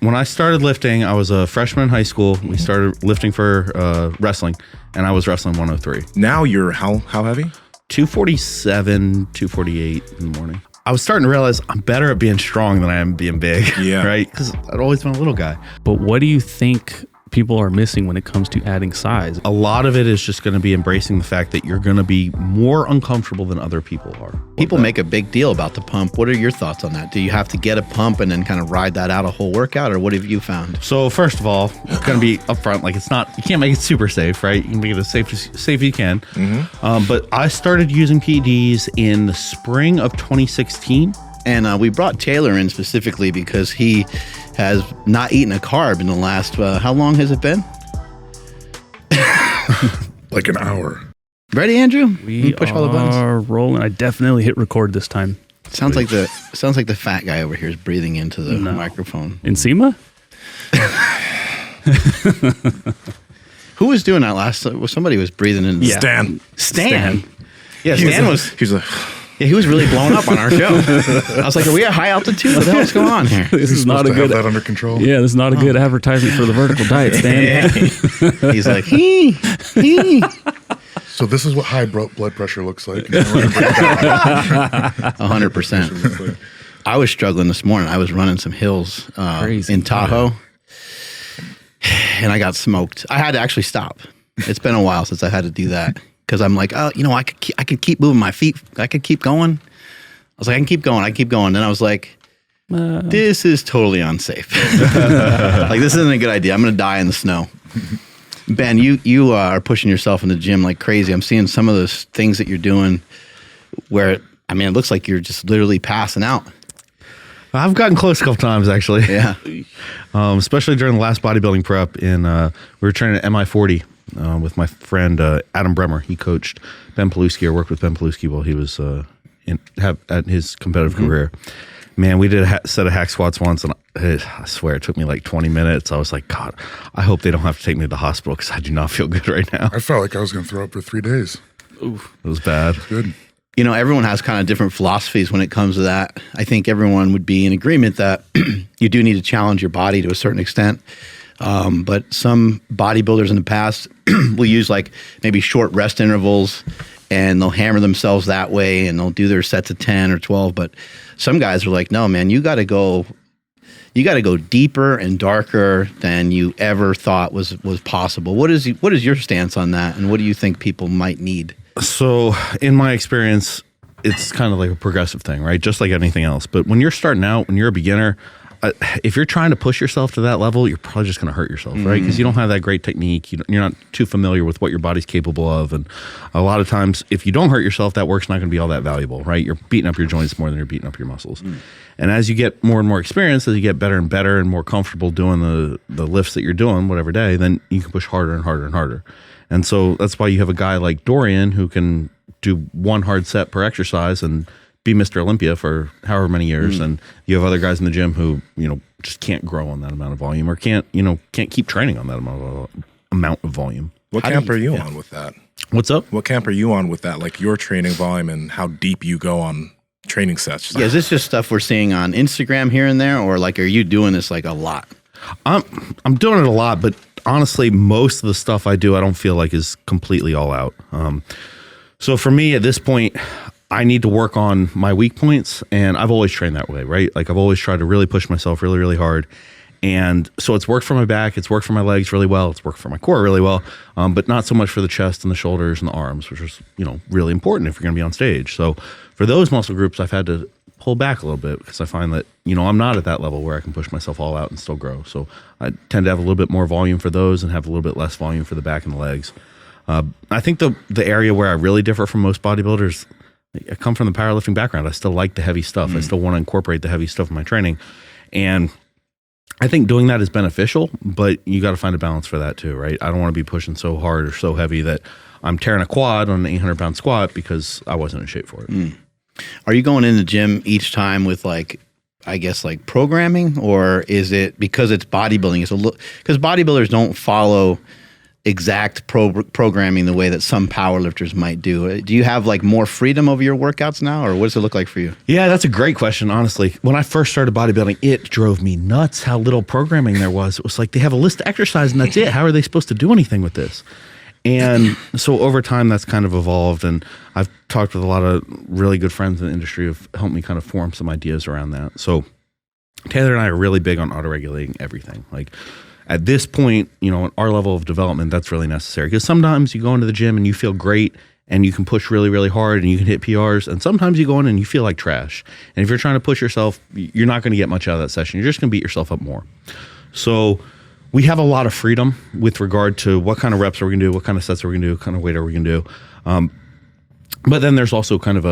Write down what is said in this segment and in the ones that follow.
When I started lifting, I was a freshman in high school. We started lifting for wrestling, and I was wrestling 103. Now you're how heavy? 247, 248 in the morning. I was starting to realize I'm better at being strong than I am being big. Yeah. Right? Because I'd always been a little guy. But what do you think people are missing when it comes to adding size? A lot of it is just going to be embracing the fact that you're going to be more uncomfortable than other people are. People make a big deal about the pump. What are your thoughts on that? Do you have to get a pump and then kind of ride that out a whole workout, or what have you found? So first of all, it's going to be upfront. Like it's not, you can't make it super safe, right? You can make it as safe as you can. But I started using PEDs in the spring of 2016. And we brought Taylor in specifically because he has not eaten a carb in the last, how long has it been? Like an hour. Ready, Andrew? We push all the buttons? are rolling. I definitely hit record this time. Sounds like the fat guy over here is breathing into the microphone. Nsima? Who was doing that last? Somebody was breathing in. Stan. Stan. Yeah, Stan was. He's like, Yeah, he was really blown up on our show. I was like, are we at high altitude? What the hell's going on here? This is not a Have good. that under control. Yeah, this is not a good advertisement for the vertical diet, Stan. He's like, hee. So this is what high blood pressure looks like. 100%. I was struggling this morning. I was running some hills in Tahoe, and I got smoked. I had to actually stop. It's been a while since I had to do that. Because I'm like, oh, I could keep moving my feet. I could keep going. I was like, I can keep going. Then I was like, this is totally unsafe. Like, this isn't a good idea. I'm going to die in the snow. Ben, you are pushing yourself in the gym like crazy. I'm seeing some of those things that you're doing where, I mean, it looks like you're just literally passing out. I've gotten close a couple times, actually. Yeah. Especially during the last bodybuilding prep. We were training at MI40. With my friend Adam Bremer. He coached Ben Paluski, or worked with Ben Paluski while he was at his competitive career. Man, we did a set of hack squats once, and I swear it took me like 20 minutes. I was like, God, I hope they don't have to take me to the hospital because I do not feel good right now. I felt like I was going to throw up for 3 days. Oof, it was bad. Good. You know, everyone has kind of different philosophies when it comes to that. I think everyone would be in agreement that you do need to challenge your body to a certain extent. But some bodybuilders in the past will use like maybe short rest intervals, and they'll hammer themselves that way, and they'll do their sets of 10 or 12. But some guys are like, no, man, you got to go deeper and darker than you ever thought was possible. What is your stance on that, and what do you think people might need? So in my experience, it's kind of like a progressive thing, right? Just like anything else. But when you're starting out, when you're a beginner, if you're trying to push yourself to that level, you're probably just going to hurt yourself, right? Because you don't have that great technique. You're not too familiar with what your body's capable of. And a lot of times, if you don't hurt yourself, that work's not going to be all that valuable, right? You're beating up your joints more than you're beating up your muscles. And as you get more and more experience, as you get better and better and more comfortable doing the lifts that you're doing, whatever day, then you can push harder and harder and harder. And so that's why you have a guy like Dorian who can do one hard set per exercise and be Mr. Olympia for however many years, and you have other guys in the gym who just can't grow on that amount of volume, or can't keep training on that amount of volume. what camp are you on with that? What's up? What camp are you on with that? Like your training volume and how deep you go on training sets? Yeah, is this just stuff we're seeing on Instagram here and there, or like are you doing this like a lot? I'm doing it a lot, but honestly, most of the stuff I do, I don't feel like is completely all out. So for me at this point, I need to work on my weak points, and I've always trained that way, right? Like I've always tried to really push myself really, really hard. And so it's worked for my back, it's worked for my legs really well, it's worked for my core really well, but not so much for the chest and the shoulders and the arms, which is, really important if you're gonna be on stage. So for those muscle groups, I've had to pull back a little bit because I find that, I'm not at that level where I can push myself all out and still grow. So I tend to have a little bit more volume for those and have a little bit less volume for the back and the legs. I think the area where I really differ from most bodybuilders, I come from the powerlifting background. I still like the heavy stuff. I still want to incorporate the heavy stuff in my training. And I think doing that is beneficial, but you got to find a balance for that too, right? I don't want to be pushing so hard or so heavy that I'm tearing a quad on an 800-pound squat because I wasn't in shape for it. Are you going in the gym each time with like programming, or is it because it's bodybuilding? Because bodybuilders don't follow exact programming the way that some powerlifters might do. Do you have like more freedom over your workouts now, or what does it look like for you? Yeah, that's a great question, honestly. When I first started bodybuilding, it drove me nuts how little programming there was. It was like they have a list of exercise and that's it. How are they supposed to do anything with this? And so over time, that's kind of evolved. And I've talked with a lot of really good friends in the industry who've helped me kind of form some ideas around that. So Taylor and I are really big on auto-regulating everything. Like at this point, you know, at our level of development, that's really necessary because sometimes you go into the gym and you feel great and you can push really, really hard and you can hit PRs. And sometimes you go in and you feel like trash. And if you're trying to push yourself, you're not going to get much out of that session. You're just going to beat yourself up more. So we have a lot of freedom with regard to what kind of reps are we going to do, what kind of sets are we going to do, what kind of weight are we going to do. But then there's also kind of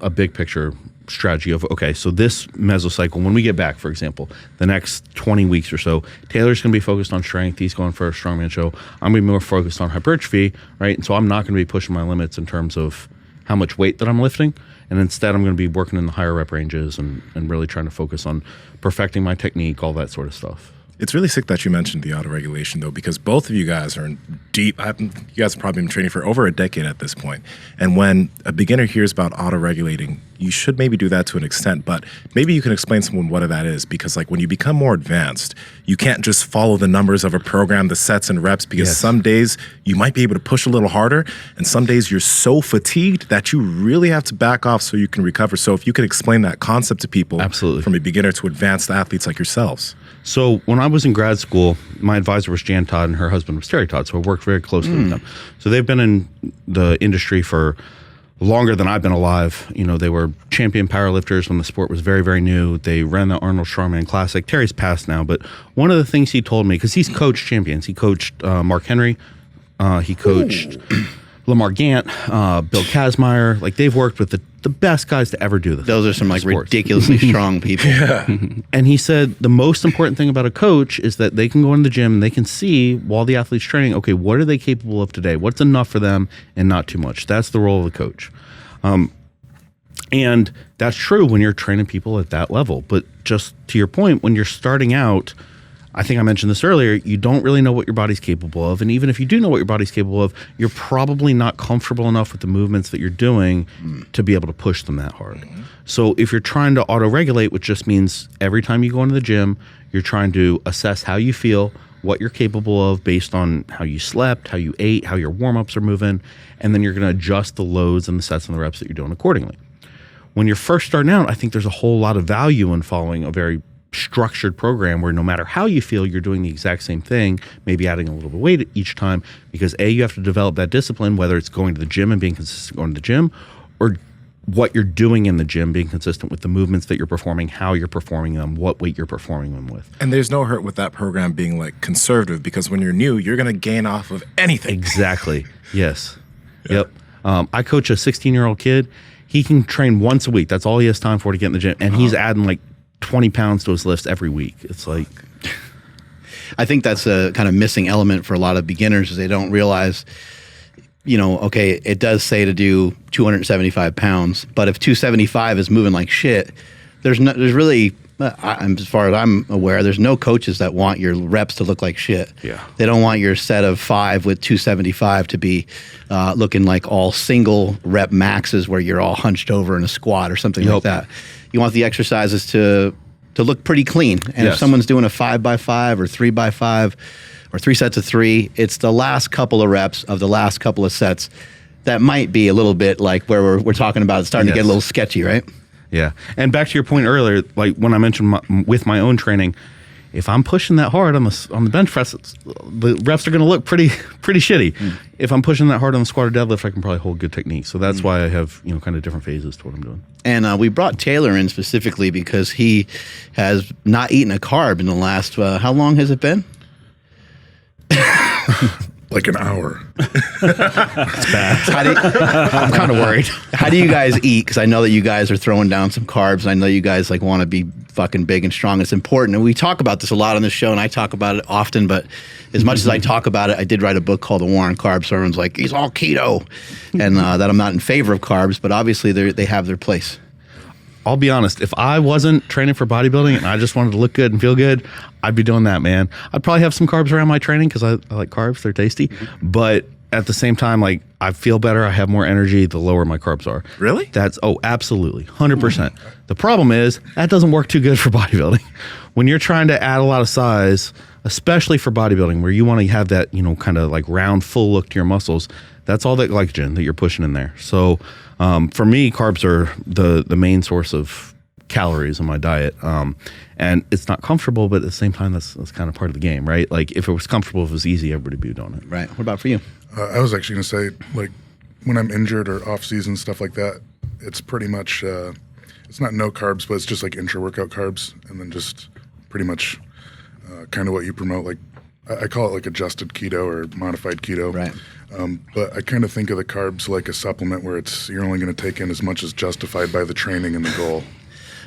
a big picture strategy of, okay, so this mesocycle, when we get back, for example, the next 20 weeks or so, Taylor's going to be focused on strength. He's going for a strongman show. I'm going to be more focused on hypertrophy, right? And so I'm not going to be pushing my limits in terms of how much weight that I'm lifting. And instead, I'm going to be working in the higher rep ranges and really trying to focus on perfecting my technique, all that sort of stuff. It's really sick that you mentioned the auto-regulation, though, because both of you guys are in deep. You guys have probably been training for over a decade at this point. And when a beginner hears about auto-regulating, you should maybe do that to an extent, but maybe you can explain to someone what that is, because like when you become more advanced, you can't just follow the numbers of a program, the sets and reps, because some days you might be able to push a little harder, and some days you're so fatigued that you really have to back off so you can recover. So if you could explain that concept to people, absolutely, from a beginner to advanced athletes like yourselves. So when I was in grad school, my advisor was Jan Todd and her husband was Terry Todd. So I worked very closely with them. So they've been in the industry for longer than I've been alive. You know, they were champion powerlifters when the sport was very, very new. They ran the Arnold Strongman Classic. Terry's passed now, but one of the things he told me, because he's coached champions. He coached Mark Henry. He coached Lamar Gant, Bill Kazmaier. Like they've worked with the best guys to ever do this. Those are some like ridiculously strong people. And he said the most important thing about a coach is that they can go in the gym and they can see while the athlete's training, okay, what are they capable of today? What's enough for them and not too much? That's the role of the coach. And that's true when you're training people at that level. But just to your point, when you're starting out, I think I mentioned this earlier, you don't really know what your body's capable of. And even if you do know what your body's capable of, you're probably not comfortable enough with the movements that you're doing to be able to push them that hard. So if you're trying to auto-regulate, which just means every time you go into the gym, you're trying to assess how you feel, what you're capable of based on how you slept, how you ate, how your warm-ups are moving, and then you're going to adjust the loads and the sets and the reps that you're doing accordingly. When you're first starting out, I think there's a whole lot of value in following a very structured program where no matter how you feel, you're doing the exact same thing, maybe adding a little bit of weight each time, because you have to develop that discipline, whether it's going to the gym and being consistent going to the gym, or what you're doing in the gym, being consistent with the movements that you're performing, how you're performing them, what weight you're performing them with. And there's no hurt with that program being like conservative, because when you're new, you're going to gain off of anything. Exactly. Yes. Yep. I coach a 16-year-old kid. He can train once a week. That's all he has time for to get in the gym. And he's adding like 20 pounds to his lifts every week. It's like, I think that's a kind of missing element for a lot of beginners is they don't realize, you know, okay, it does say to do 275 pounds, but if 275 is moving like shit, there's really, as far as I'm aware, there's no coaches that want your reps to look like shit. Yeah. They don't want your set of 5 with 275 to be looking like all single rep maxes where you're all hunched over in a squat or something like that. You want the exercises to look pretty clean. And if someone's doing a 5x5 or 3x5 or 3 sets of 3, it's the last couple of reps of the last couple of sets that might be a little bit like where we're talking about it's starting to get a little sketchy, right? Yeah. And back to your point earlier, like when I mentioned with my own training, if I'm pushing that hard on the bench press, the reps are going to look pretty shitty. If I'm pushing that hard on the squat or deadlift, I can probably hold good technique. So that's why I have, you know, kind of different phases to what I'm doing. And we brought Taylor in specifically because he has not eaten a carb in the last, how long has it been? Like an hour. It's bad. I'm kind of worried. How do you guys eat? Because I know that you guys are throwing down some carbs. I know you guys like want to be fucking big and strong. It's important. And we talk about this a lot on this show, and I talk about it often. But as much as I talk about it, I did write a book called The War on Carbs. So everyone's like, he's all keto. And that I'm not in favor of carbs, but obviously they have their place. I'll be honest. If I wasn't training for bodybuilding and I just wanted to look good and feel good, I'd be doing that, man. I'd probably have some carbs around my training because I like carbs. They're tasty. But at the same time, like, I feel better. I have more energy the lower my carbs are. Really? Absolutely. 100%. The problem is that doesn't work too good for bodybuilding. When you're trying to add a lot of size, especially for bodybuilding, where you want to have that, kind of like round, full look to your muscles, that's all that glycogen that you're pushing in there. So for me, carbs are the main source of calories in my diet. And it's not comfortable, but at the same time, that's kind of part of the game, right? Like, if it was comfortable, if it was easy, everybody would be doing it. Right. What about for you? I was actually going to say, like, when I'm injured or off season, stuff like that, it's pretty much, it's not no carbs, but it's just like intra-workout carbs, and then just pretty much kind of what you promote. Like, I call it like adjusted keto or modified keto. Right. But I kind of think of the carbs like a supplement where you're only going to take in as much as justified by the training and the goal.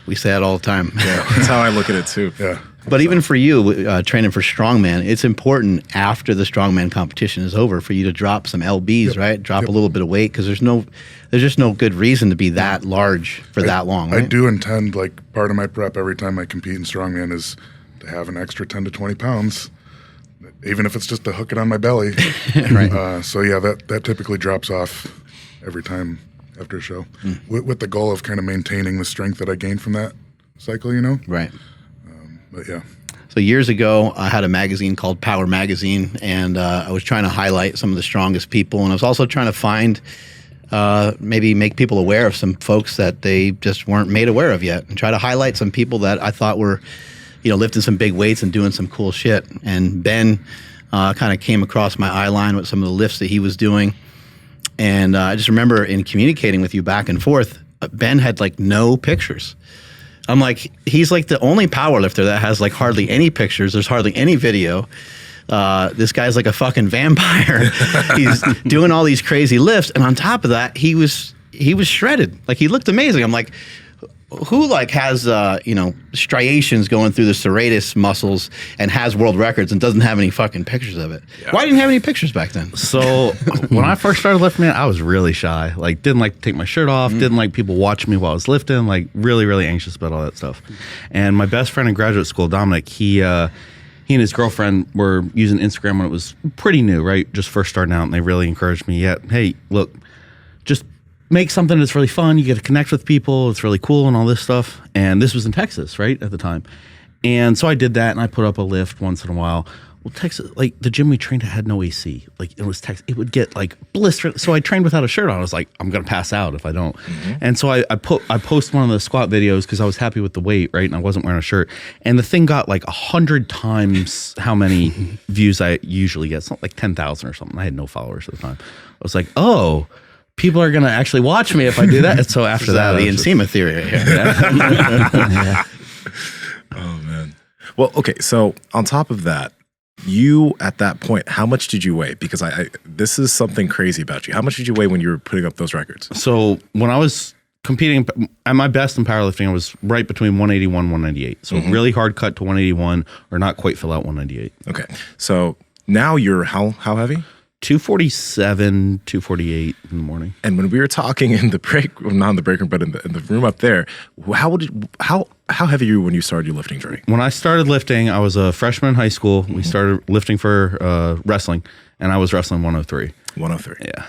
We say that all the time. Yeah, that's how I look at it too. Yeah. But even for you, training for strongman, it's important after the strongman competition is over for you to drop some lbs, right? Drop a little bit of weight, because there's just no good reason to be that large for that long. Right? I do intend, like, part of my prep every time I compete in strongman is to have an extra 10 to 20 pounds, even if it's just to hook it on my belly. Right. So yeah, that typically drops off every time after a show, with the goal of kind of maintaining the strength that I gained from that cycle, Right. But yeah. So years ago, I had a magazine called Power Magazine, and I was trying to highlight some of the strongest people, and I was also trying to find, maybe make people aware of some folks that they just weren't made aware of yet, and try to highlight some people that I thought were, lifting some big weights and doing some cool shit. And Ben kind of came across my eye line with some of the lifts that he was doing. And I just remember in communicating with you back and forth, Ben had like no pictures. I'm like, he's like the only powerlifter that has like hardly any pictures. There's hardly any video. This guy's like a fucking vampire. He's doing all these crazy lifts. And on top of that, he was shredded. Like, he looked amazing. I'm like, who like has striations going through the serratus muscles and has world records and doesn't have any fucking pictures of it? Yeah. Why didn't you have any pictures back then? So when I first started lifting, man, I was really shy. Like, didn't like to take my shirt off, didn't like people watching me while I was lifting, like really, really anxious about all that stuff. And my best friend in graduate school, Dominic, he and his girlfriend were using Instagram when it was pretty new, right? Just first starting out, and they really encouraged me, hey, look, just make something that's really fun. You get to connect with people. It's really cool and all this stuff. And this was in Texas, right, at the time. And so I did that, and I put up a lift once in a while. Well, Texas, like, the gym we trained at had no AC. Like, it was Texas. It would get like blistered. So I trained without a shirt on. I was like, I'm gonna pass out if I don't. And so I post one of the squat videos because I was happy with the weight, right, and I wasn't wearing a shirt. And the thing got like 100 times how many views I usually get. Something like 10,000 or something. I had no followers at the time. I was like, oh, people are going to actually watch me if I do that. And so after that, the Nsima theory right here. Yeah. Oh, man. Well, okay. So on top of that, you, at that point, how much did you weigh? Because this is something crazy about you. How much did you weigh when you were putting up those records? So when I was competing at my best in powerlifting, I was right between 181, 198. So really hard cut to 181 or not quite fill out 198. Okay. So now you're how heavy? 247, 248 in the morning. And when we were talking in the break, well, not in the break room, but in the room up there, how heavy were you when you started your lifting journey? When I started lifting, I was a freshman in high school. We started lifting for wrestling, and I was wrestling 103. 103. Yeah.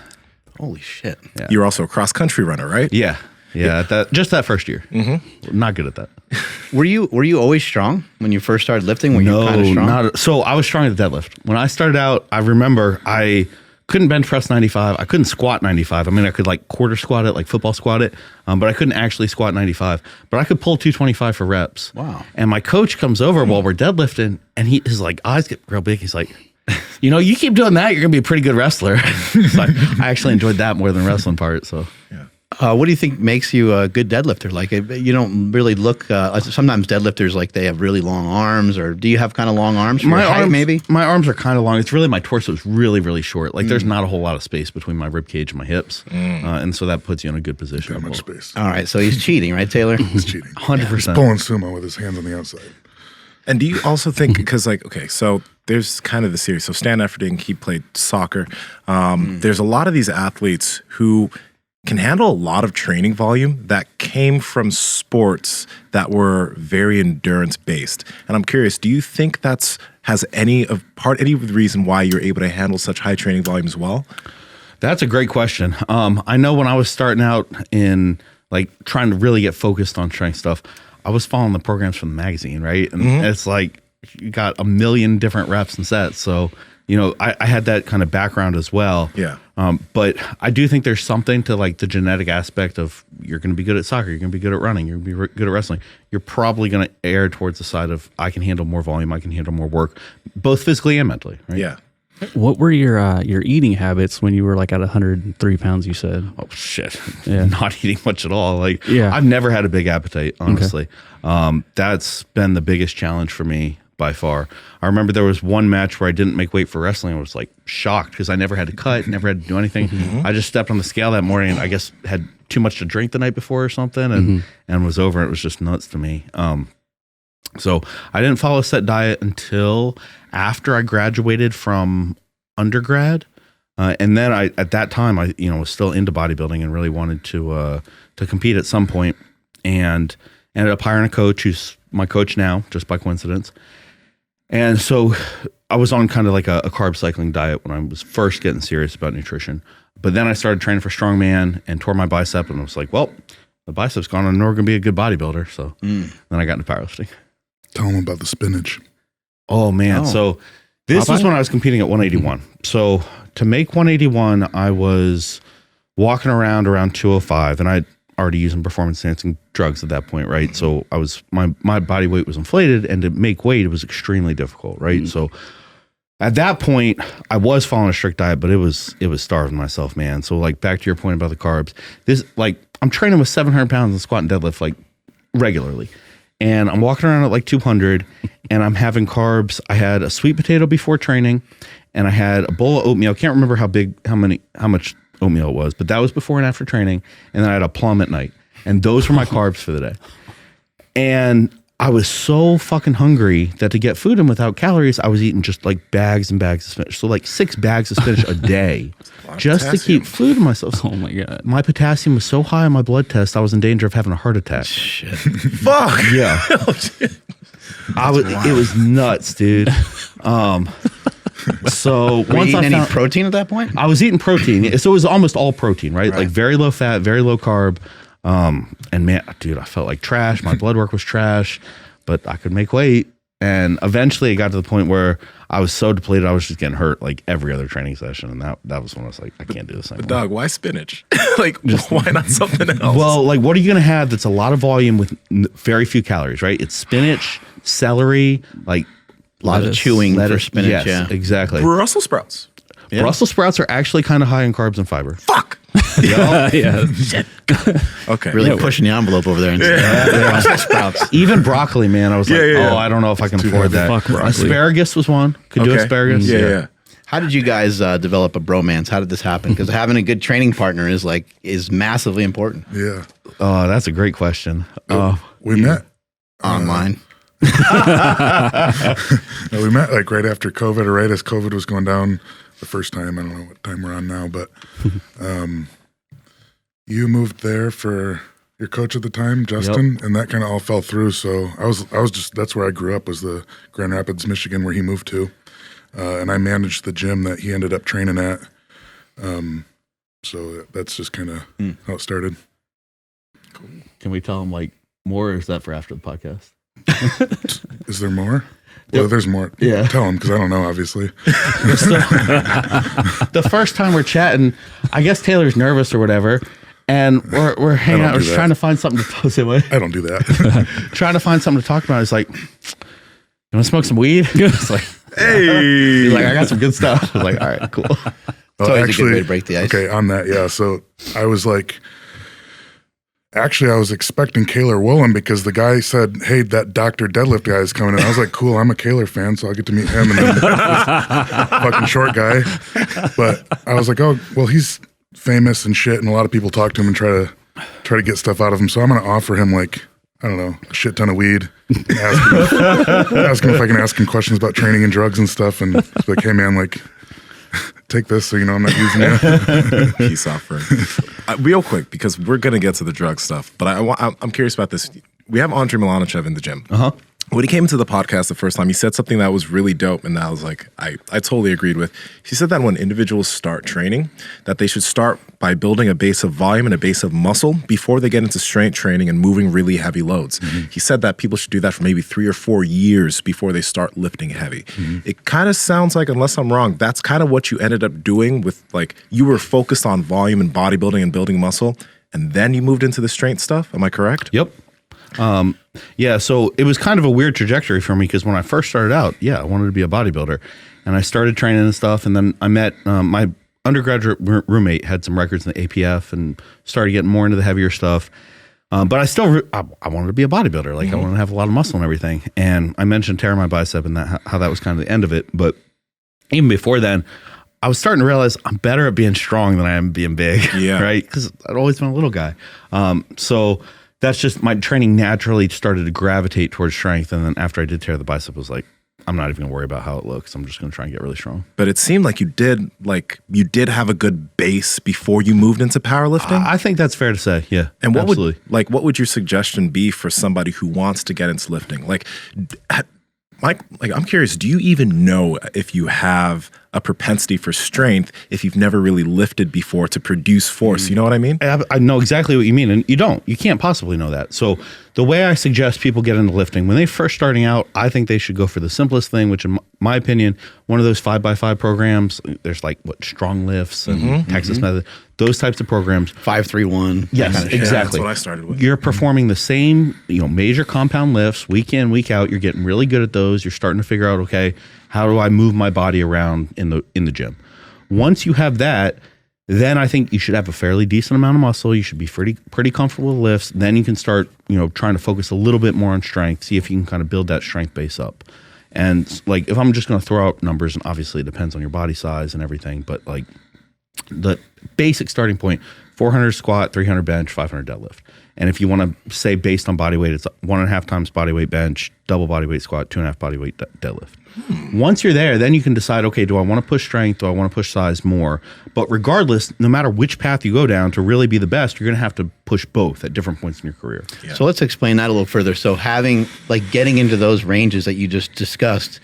Holy shit. Yeah. You were also a cross country runner, right? Yeah. Yeah. Just that first year. Not good at that. Were you always strong when you first started lifting? Were you kind of strong? So I was strong at the deadlift. When I started out, I remember I couldn't bench press 95. I couldn't squat 95. I mean, I could like quarter squat it, like football squat it, but I couldn't actually squat 95. But I could pull 225 for reps. Wow. And my coach comes over while we're deadlifting, and his like eyes get real big. He's like, you keep doing that, you're gonna be a pretty good wrestler. So I actually enjoyed that more than the wrestling part. So yeah. What do you think makes you a good deadlifter? Like, you don't really look. Sometimes deadlifters, like, they have really long arms, or do you have kind of long arms? For your height, maybe. My arms are kind of long. It's really my torso is really, really short. Like, there's not a whole lot of space between my rib cage and my hips, and so that puts you in a good position. Not much space. All right, so he's cheating, right, Taylor? He's cheating. 100%. He's pulling sumo with his hands on the outside. And do you also think, because like, okay, so there's kind of the series. So Stan Efferding, he played soccer. There's a lot of these athletes who can handle a lot of training volume that came from sports that were very endurance based. And I'm curious, do you think has any of the reason why you're able to handle such high training volume as well? That's a great question. I know when I was starting out in like trying to really get focused on strength stuff, I was following the programs from the magazine, right? And it's like you got a million different reps and sets. So, you know, I had that kind of background as well. Yeah. But I do think there's something to like the genetic aspect of you're going to be good at soccer, you're going to be good at running, you're going to be good at wrestling. You're probably going to err towards the side of I can handle more volume, I can handle more work, both physically and mentally. Right? Yeah. What were your eating habits when you were like at 103 pounds, you said? Oh shit. Yeah. Not eating much at all. Like Yeah. I've never had a big appetite, honestly. That's been the biggest challenge for me by far. I remember there was one match where I didn't make weight for wrestling. I was like shocked because I never had to cut, never had to do anything. I just stepped on the scale that morning and I guess had too much to drink the night before or something and was over. It was just nuts to me. So I didn't follow a set diet until after I graduated from undergrad. And then at that time I, was still into bodybuilding and really wanted to compete at some point, and ended up hiring a coach who's my coach now, just by coincidence. And so I was on kind of like a carb cycling diet when I was first getting serious about nutrition. But then I started training for strongman and tore my bicep, and I was like, well, the bicep's gone and we're going to be a good bodybuilder. So then I got into powerlifting. Tell them about the spinach. Oh man. So this was when I was competing at 181. So to make 181, I was walking around 205, and I'd already using performance enhancing drugs at that point, right? So I was my body weight was inflated, and to make weight, it was extremely difficult, right? So at that point, I was following a strict diet, but it was starving myself, man. So like back to your point about the carbs, this like I'm training with 700 pounds in squat and deadlift like regularly. And I'm walking around at like 200 and I'm having carbs. I had a sweet potato before training, and I had a bowl of oatmeal. I can't remember how much oatmeal it was, but that was before and after training. And then I had a plum at night. And those were my carbs for the day. And I was so fucking hungry that to get food in without calories, I was eating just like bags and bags of spinach. So like 6 bags of spinach a day just to keep food in myself. Oh my God. My potassium was so high on my blood test, I was in danger of having a heart attack. Shit. Fuck. Yeah. It was nuts, dude. So Were once you I eating found any protein at that point? I was eating protein. So it was almost all protein, right? Like very low fat, very low carb. And man, dude, I felt like trash. My blood work was trash, but I could make weight. And eventually it got to the point where I was so depleted, I was just getting hurt like every other training session. And that was when I was like, I can't do this anymore. Dog, why spinach? Like, why not something else? Well, like, what are you going to have that's a lot of volume with very few calories, right? It's spinach, celery, like A lot of chewing for spinach, yes, yeah. exactly. Brussels sprouts. Yeah. Brussels sprouts are actually kind of high in carbs and fiber. Fuck. Yeah. Okay. Really pushing the envelope over there. Brussels sprouts. Even broccoli, man, I was like, yeah. oh, I don't know if I can afford that. Fuck broccoli. Asparagus was one. Could do Okay. asparagus. Yeah. How did you guys develop a bromance? How did this happen? Because having a good training partner is massively important. Yeah. Oh, that's a great question. We met Online. we met like right after COVID, or right as COVID was going down the first time. I don't know what time we're on now, but you moved there for your coach at the time, Justin, and that kind of all fell through. So I was just, that's where I grew up, was the Grand Rapids, Michigan, where he moved to. And I managed the gym that he ended up training at. So that's just kind of how it started. Can we tell him like more, or is that for after the podcast? Is there more? Well, there's more. Yeah. Tell him, because I don't know, obviously. The first time we're chatting, I guess Taylor's nervous or whatever, and we're hanging out. We're just trying to find something to say what? I don't do that. Trying to find something to talk about. He's like, "You want to smoke some weed?" It's like, Hey. he's like, "I got some good stuff." I was like, "All right, cool." It's always a good way to break the ice. Okay, on that, yeah. So I was like, actually, I was expecting Kaler Woolen, because the guy said, hey, that Dr. Deadlift guy is coming in. I was like, cool, I'm a Kaler fan, so I'll get to meet him. And then this fucking short guy. But I was like, oh, well, he's famous and shit, and a lot of people talk to him and try to get stuff out of him. So I'm going to offer him, like, I don't know, a shit ton of weed. And ask him if I can ask him questions about training and drugs and stuff. And like, hey, man, like, take this so you know I'm not using it. Peace offering. Real quick, because we're going to get to the drug stuff, but I'm curious about this. We have Andrew Zaragoza in the gym. When he came to the podcast the first time, he said something that was really dope, and that was like, I totally agreed with. He said that when individuals start training, that they should start by building a base of volume and a base of muscle before they get into strength training and moving really heavy loads. He said that people should do that for maybe 3 or 4 years before they start lifting heavy. It kind of sounds like, unless I'm wrong, that's kind of what you ended up doing with, like, you were focused on volume and bodybuilding and building muscle, and then you moved into the strength stuff. Am I correct? Yep. Yeah, so it was kind of a weird trajectory for me because when I first started out, I wanted to be a bodybuilder, and I started training and stuff, and then I met my undergraduate roommate had some records in the APF and started getting more into the heavier stuff. But I still I wanted to be a bodybuilder, like I wanted to have a lot of muscle and everything. And I mentioned tearing my bicep and that how that was kind of the end of it. But even before then, I was starting to realize I'm better at being strong than I am being big. Yeah, right? Because I'd always been a little guy. So that's just my training naturally started to gravitate towards strength. And then after I did tear the bicep, I was like, I'm not even gonna worry about how it looks. I'm just gonna try and get really strong. But it seemed like you did have a good base before you moved into powerlifting. I think that's fair to say. Yeah. And what absolutely. what would your suggestion be for somebody who wants to get into lifting? I'm curious, do you even know if you have a propensity for strength if you've never really lifted before to produce force? You know what I mean? I know exactly what you mean, and you can't possibly know that. So the way I suggest people get into lifting, when they're first starting out, I think they should go for the simplest thing, which in my opinion, one of those 5x5 programs, there's like Strong Lifts and Texas Method, those types of programs. 5-3-1. Yes, kind of exactly. Yeah, that's what I started with. You're performing the same, major compound lifts week in, week out. You're getting really good at those. You're starting to figure out, okay, how do I move my body around in the gym? Once you have that, then I think you should have a fairly decent amount of muscle. You should be pretty comfortable with lifts. Then you can start, trying to focus a little bit more on strength, see if you can kind of build that strength base up. And like, if I'm just going to throw out numbers, and obviously it depends on your body size and everything, but like the basic starting point, 400 squat, 300 bench, 500 deadlift. And if you want to say based on body weight, it's 1.5 times body weight bench, double body weight squat, 2.5 body weight deadlift. Once you're there, then you can decide, okay, do I want to push strength? Do I want to push size more? But regardless, no matter which path you go down, to really be the best, you're going to have to push both at different points in your career. Yeah. So let's explain that a little further. So getting into those ranges that you just discussed,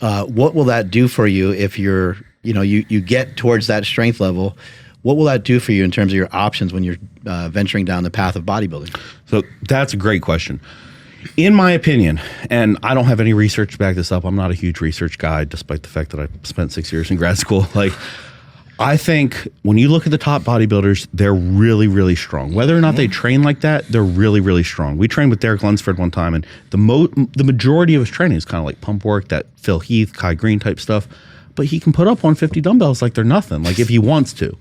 what will that do for you if you get towards that strength level? What will that do for you in terms of your options when you're venturing down the path of bodybuilding? So that's a great question. In my opinion, and I don't have any research to back this up, I'm not a huge research guy, despite the fact that I spent 6 years in grad school. I think when you look at the top bodybuilders, they're really, really strong. Whether or not they train like that, they're really, really strong. We trained with Derek Lunsford one time, and the majority of his training is kind of like pump work, that Phil Heath, Kai Green type stuff. But he can put up 150 dumbbells like they're nothing, like if he wants to.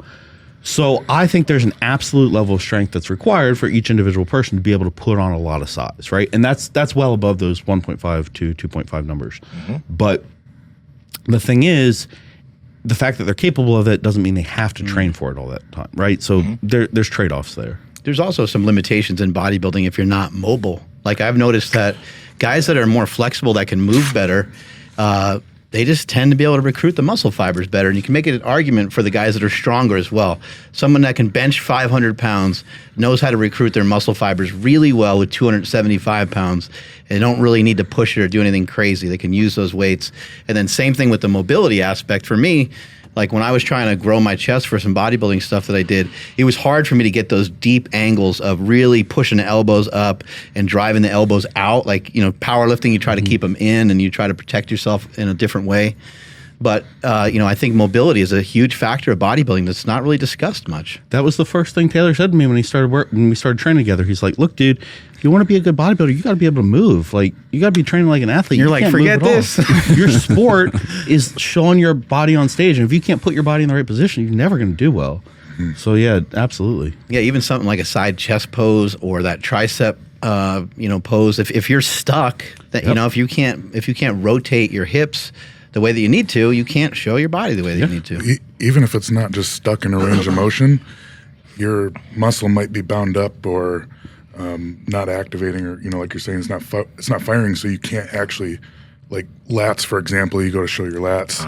So I think there's an absolute level of strength that's required for each individual person to be able to put on a lot of size, right? And that's well above those 1.5 to 2.5 numbers. But the thing is, the fact that they're capable of it doesn't mean they have to train for it all that time, right? So there's trade-offs there. There's also some limitations in bodybuilding if you're not mobile. Like I've noticed that guys that are more flexible, that can move better, they just tend to be able to recruit the muscle fibers better. And you can make it an argument for the guys that are stronger as well. Someone that can bench 500 pounds knows how to recruit their muscle fibers really well with 275 pounds. They don't really need to push it or do anything crazy. They can use those weights. And then same thing with the mobility aspect. For me, like when I was trying to grow my chest for some bodybuilding stuff that I did, it was hard for me to get those deep angles of really pushing the elbows up and driving the elbows out. Like, powerlifting, you try to keep them in and you try to protect yourself in a different way. But, I think mobility is a huge factor of bodybuilding that's not really discussed much. That was the first thing Taylor said to me when we started training together. He's like, look, dude, if you want to be a good bodybuilder, you got to be able to move. Like, you got to be training like an athlete. You're like, forget this. Your sport is showing your body on stage. And if you can't put your body in the right position, you're never going to do well. So, yeah, absolutely. Yeah, even something like a side chest pose or that tricep pose. If you're stuck, that if you can't rotate your hips the way that you need to, you can't show your body the way that you need to. Even if it's not just stuck in a range of motion, your muscle might be bound up or not activating, or like you're saying, it's not firing, so you can't actually like lats, for example, you go to show your lats.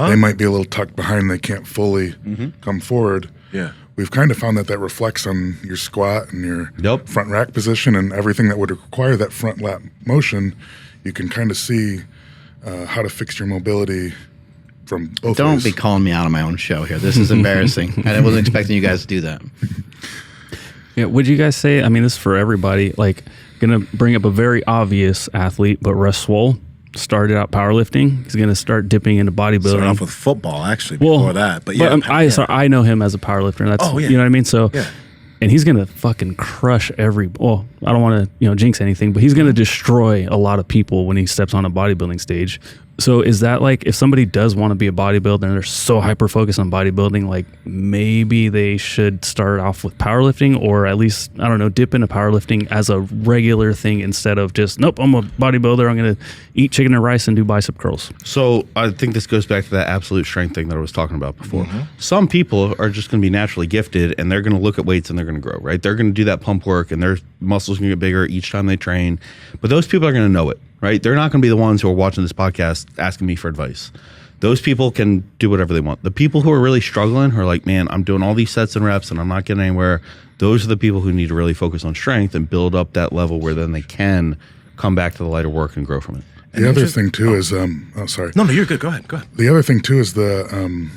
They might be a little tucked behind. They can't fully come forward. Yeah. We've kind of found that reflects on your squat and your front rack position and everything that would require that front lat motion. You can kind of see how to fix your mobility from both Don't ways. be calling me out on my own show here. This is embarrassing. I wasn't expecting you guys to do that. Yeah, would you guys say, I mean, this is for everybody, like, going to bring up a very obvious athlete, but Russ Swole started out powerlifting. He's going to start dipping into bodybuilding. Started off with football, actually, before that. But yeah. I know him as a powerlifter. And that's, you know what I mean? So, and he's going to fucking crush I don't want to, jinx anything, but he's going to destroy a lot of people when he steps on a bodybuilding stage. So is that like, if somebody does want to be a bodybuilder and they're so hyper focused on bodybuilding, like maybe they should start off with powerlifting, or at least, I don't know, dip into powerlifting as a regular thing instead of just, nope, I'm a bodybuilder, I'm going to eat chicken and rice and do bicep curls. So I think this goes back to that absolute strength thing that I was talking about before. Some people are just going to be naturally gifted and they're going to look at weights and they're going to grow, right? They're going to do that pump work and their muscles going to get bigger each time they train. But those people are going to know it. Right? They're not going to be the ones who are watching this podcast asking me for advice. Those people can do whatever they want. The people who are really struggling, who are like, man, I'm doing all these sets and reps and I'm not getting anywhere, those are the people who need to really focus on strength and build up that level where then they can come back to the lighter work and grow from it. The other thing too is, sorry. No, you're good. Go ahead. The other thing too is the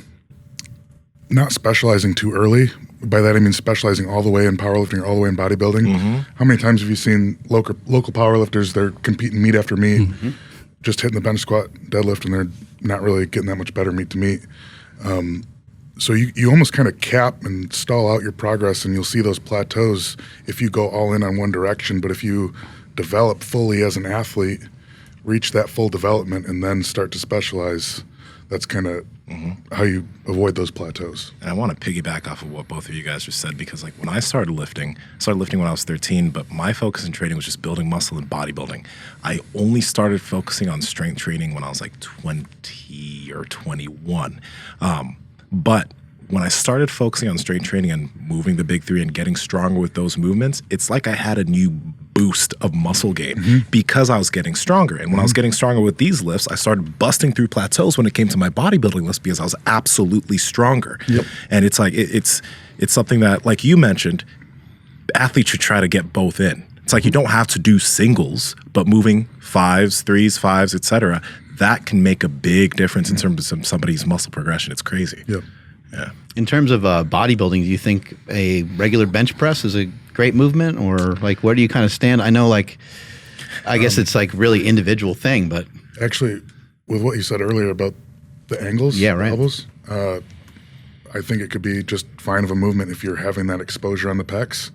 not specializing too early. By that I mean specializing all the way in powerlifting or all the way in bodybuilding. How many times have you seen local powerlifters, they're competing meet after meet, just hitting the bench squat, deadlift, and they're not really getting that much better meet to meet. So you almost kind of cap and stall out your progress, and you'll see those plateaus if you go all in on one direction. But if you develop fully as an athlete, reach that full development, and then start to specialize, that's kind of how you avoid those plateaus. And I want to piggyback off of what both of you guys just said, because like when I started lifting when I was 13, but my focus in training was just building muscle and bodybuilding. I only started focusing on strength training when I was like 20 or 21. But when I started focusing on strength training and moving the big three and getting stronger with those movements, it's like I had a new boost of muscle gain because I was getting stronger. And when I was getting stronger with these lifts, I started busting through plateaus when it came to my bodybuilding lifts because I was absolutely stronger. And it's like, it's something that, like you mentioned, athletes should try to get both in. It's like you don't have to do singles, but moving fives, threes, fives, etc., that can make a big difference in terms of somebody's muscle progression. It's crazy. Yeah. In terms of bodybuilding, do you think a regular bench press is a great movement, or like where do you kind of stand? I know, like, I guess it's like really individual thing, but actually, with what you said earlier about the angles, elbows, I think it could be just fine of a movement if you're having that exposure on the pecs,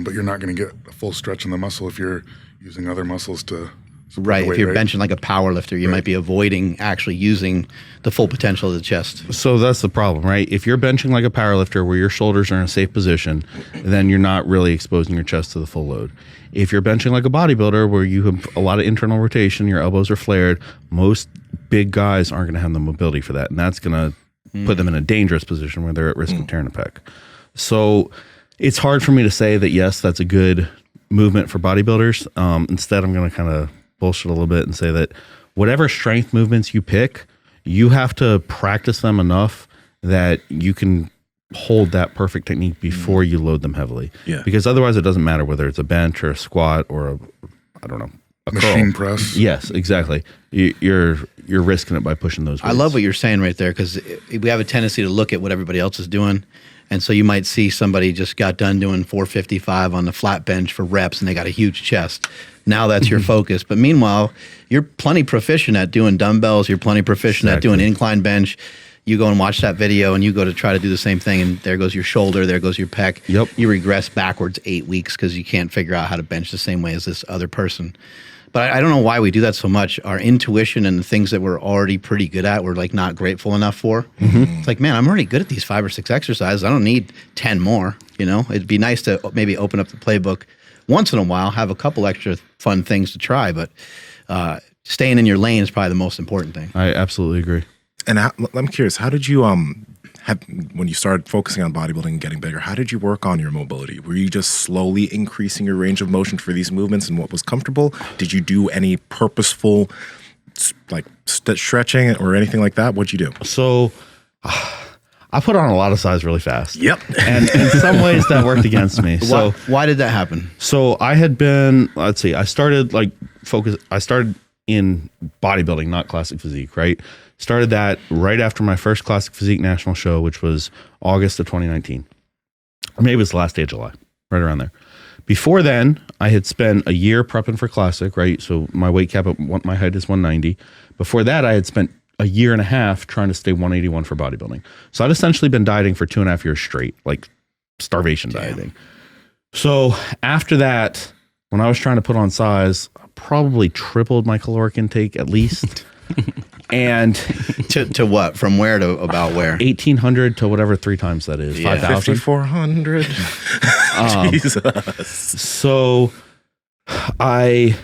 but you're not going to get a full stretch in the muscle if you're using other muscles to. Right, if you're benching like a power lifter, you might be avoiding actually using the full potential of the chest. So that's the problem, right? If you're benching like a power lifter where your shoulders are in a safe position, then you're not really exposing your chest to the full load. If you're benching like a bodybuilder where you have a lot of internal rotation, your elbows are flared, most big guys aren't going to have the mobility for that. And that's going to put them in a dangerous position where they're at risk of tearing a pec. So it's hard for me to say that, yes, that's a good movement for bodybuilders. Instead, I'm going to kind of bullshit a little bit and say that whatever strength movements you pick, you have to practice them enough that you can hold that perfect technique before you load them heavily. Because otherwise it doesn't matter whether it's a bench or a squat or a machine curl. press. Yes, exactly. You're risking it by pushing those weights. I love what you're saying right there, because we have a tendency to look at what everybody else is doing. And so you might see somebody just got done doing 455 on the flat bench for reps and they got a huge chest. Now that's your focus. But meanwhile, you're plenty proficient at doing dumbbells. You're plenty proficient at doing incline bench. You go and watch that video and you go to try to do the same thing, and there goes your shoulder, there goes your pec. You regress backwards 8 weeks because you can't figure out how to bench the same way as this other person. But I don't know why we do that so much. Our intuition and the things that we're already pretty good at, we're like not grateful enough for. It's like, man, I'm already good at these 5 or 6 exercises. I don't need 10 more. You know, it'd be nice to maybe open up the playbook once in a while, have a couple extra fun things to try. But staying in your lane is probably the most important thing. I absolutely agree. And I'm curious, how did you when you started focusing on bodybuilding and getting bigger, how did you work on your mobility? Were you just slowly increasing your range of motion for these movements and what was comfortable? Did you do any purposeful stretching or anything like that? What'd you do? So I put on a lot of size really fast. Yep. And in some ways that worked against me. So why did that happen? So I had been, let's see, I started in bodybuilding, not classic physique, right? Started that right after my first classic physique national show, which was August of 2019. Or maybe it was the last day of July, right around there. Before then, I had spent a year prepping for classic, right? So my weight cap at my height is 190. Before that, I had spent a year and a half trying to stay 181 for bodybuilding. So I'd essentially been dieting for 2.5 years straight, like starvation dieting. So after that, when I was trying to put on size, I probably tripled my caloric intake at least. And to what? From where to about where? 1,800 to whatever 3 times that is. 5,000. 5,400. Jesus. So I,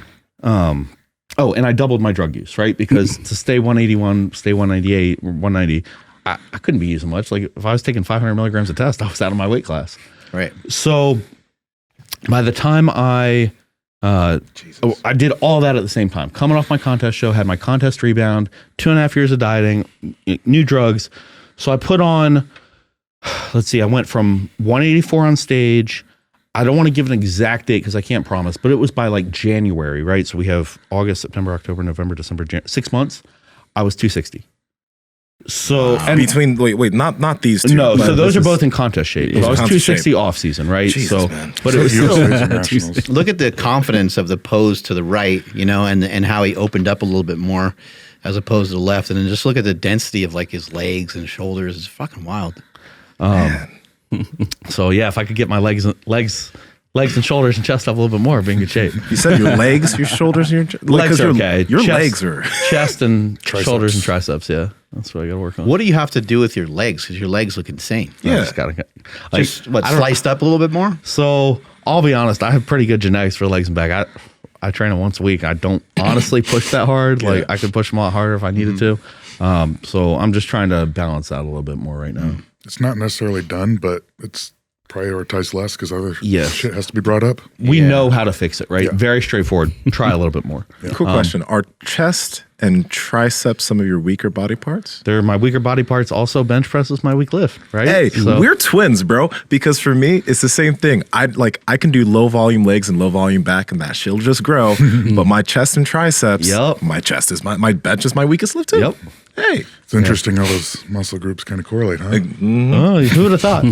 and I doubled my drug use, right? Because to stay 181, stay 198, 190, I couldn't be using much. Like if I was taking 500 milligrams of test, I was out of my weight class. Right. So by the time I did all that at the same time, coming off my contest show, had my contest rebound, 2.5 years of dieting, new drugs. So I put on, let's see, I went from 184 on stage. I don't want to give an exact date because I can't promise, but it was by like January, right? So we have August, September, October, November, December, 6 months. I was 260. So and between wait, not these two. No, so those are both in contest shape. I was 260 off season, right? Jesus, so, man. But it was still. Look at the confidence of the pose to the right, and how he opened up a little bit more as opposed to the left, and then just look at the density of like his legs and shoulders. It's fucking wild. So yeah, if I could get my legs and shoulders and chest up a little bit more, I'd be in good shape. You said your legs, your shoulders, and your legs are okay. Your legs are chest and shoulders and triceps. Yeah, that's what I got to work on. What do you have to do with your legs? Because your legs look insane. Yeah, just gotta sliced up a little bit more. So I'll be honest, I have pretty good genetics for legs and back. I train them once a week. I don't honestly push that hard. Like I could push them a lot harder if I needed to. So I'm just trying to balance out a little bit more right now. It's not necessarily done, but it's prioritized less because other shit has to be brought up. We know how to fix it, right? Yeah. Very straightforward. Try a little bit more. Cool question. Are chest and triceps some of your weaker body parts? They're my weaker body parts. Also, bench press is my weak lift, right? Hey, we're twins, bro. Because for me, it's the same thing. I can do low volume legs and low volume back, and that shit'll just grow. But my chest and triceps, my chest is my bench is my weakest lift too. Yep. Hey, it's interesting how those muscle groups kind of correlate, huh? Oh, who would have thought?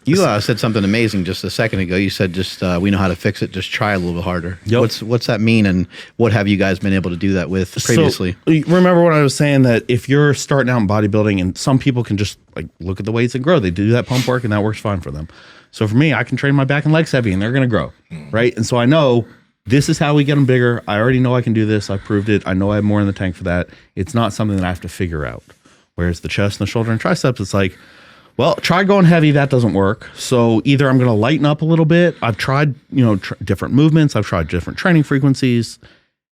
You said something amazing just a second ago. You said just we know how to fix it. Just try a little bit harder. Yep. What's that mean, and what have you guys been able to do that with previously? So, remember when I was saying that if you're starting out in bodybuilding, and some people can just like look at the weights and grow, they do that pump work and that works fine for them. So for me, I can train my back and legs heavy and they're going to grow, right? And so I know this is how we get them bigger. I already know I can do this. I proved it. I know I have more in the tank for that. It's not something that I have to figure out. Whereas the chest and the shoulder and triceps, it's like, well, try going heavy. That doesn't work. So either I'm going to lighten up a little bit. I've tried, different movements. I've tried different training frequencies.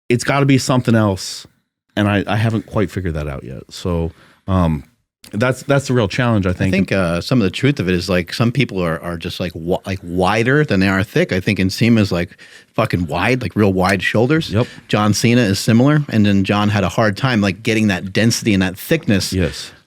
It's got to be something else. And I haven't quite figured that out yet. So that's the real challenge, I think. I think some of the truth of it is like some people are just like wider than they are thick. I think Nsima is like fucking wide, like real wide shoulders. Yep. John Cena is similar, and then John had a hard time like getting that density and that thickness